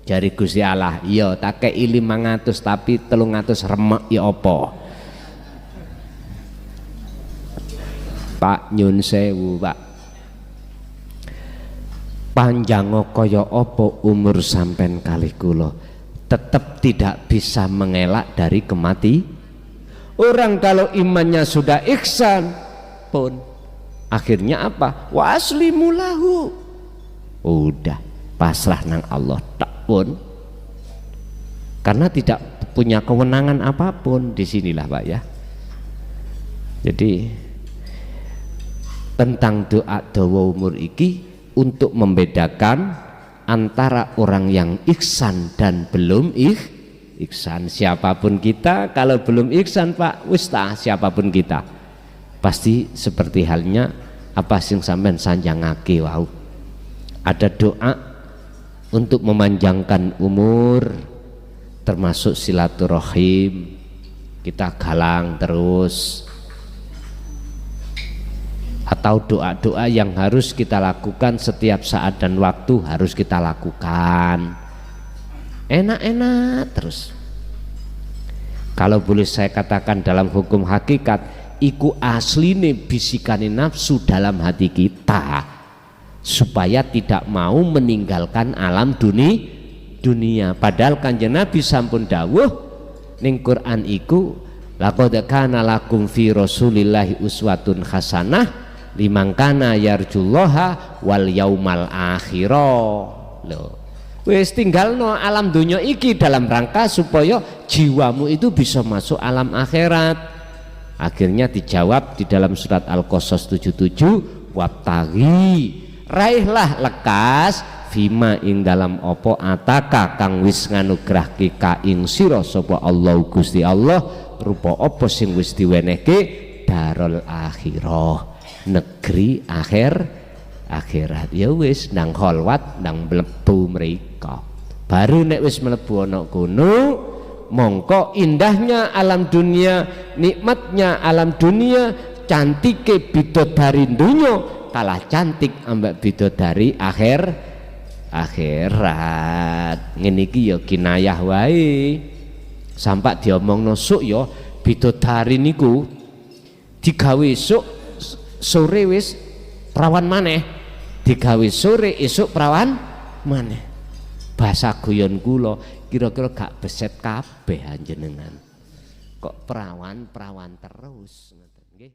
Jari Gusti Allah, iya tak kei 500 tapi 300 remek ya apa? Pak nyun sewu Pak, panjang kaya apa umur sampean kalih kula, tetap tidak bisa mengelak dari kemati. Orang kalau imannya sudah ihsan pun akhirnya apa? Wa aslimu lahu, udah pasrah nang Allah tak pun, karena tidak punya kewenangan apapun. Disinilah Pak ya. Jadi tentang doa dawa umur iki untuk membedakan antara orang yang ihsan dan belum ihsan. Siapapun kita kalau belum ihsan Pak, wis siapapun kita pasti seperti halnya apa sing sampean sanjangake wau. Ada doa untuk memanjangkan umur, termasuk silaturahim, kita galang terus, atau doa-doa yang harus kita lakukan setiap saat dan waktu harus kita lakukan, enak-enak terus. Kalau boleh saya katakan dalam hukum hakikat, iku asline bisikane nafsu dalam hati kita, supaya tidak mau meninggalkan alam dunia. Padahal Kanjeng Nabi sampun dawuh ning Quran iku, laqad kana lakum fi rasulillahi uswatun hasanah liman kana yarjullaha wal yaumal akhirah. Loh, wis tinggalno alam dunia iki dalam rangka supaya jiwamu itu bisa masuk alam akhirat. Akhirnya dijawab di dalam surat Al-Qasas 77, wabtaghi, raihlah lekas fima ing dalam opo ataka kang wis nganugrahke ka ing sira sapa Allah Gusti Allah, rupa opo sing wis diwenehke darul akhirah, negeri akhirat. Ya wis nang kholwat nang mlebu mriko, baru nek wis mlebu ana kono, mongko indahnya alam dunia, nikmatnya alam dunia, cantike bidodari dunya kalah cantik ambek bidodari akhirat. Ngene iki ya kinayah wae. Sampak diomongno sok ya bidodari niku digawe sok sore wis prawan maneh, digawe sore esuk prawan maneh. Bahasa guyon kula kira-kira gak beset kabeh anjenengan. Kok perawan terus ngoten nggih.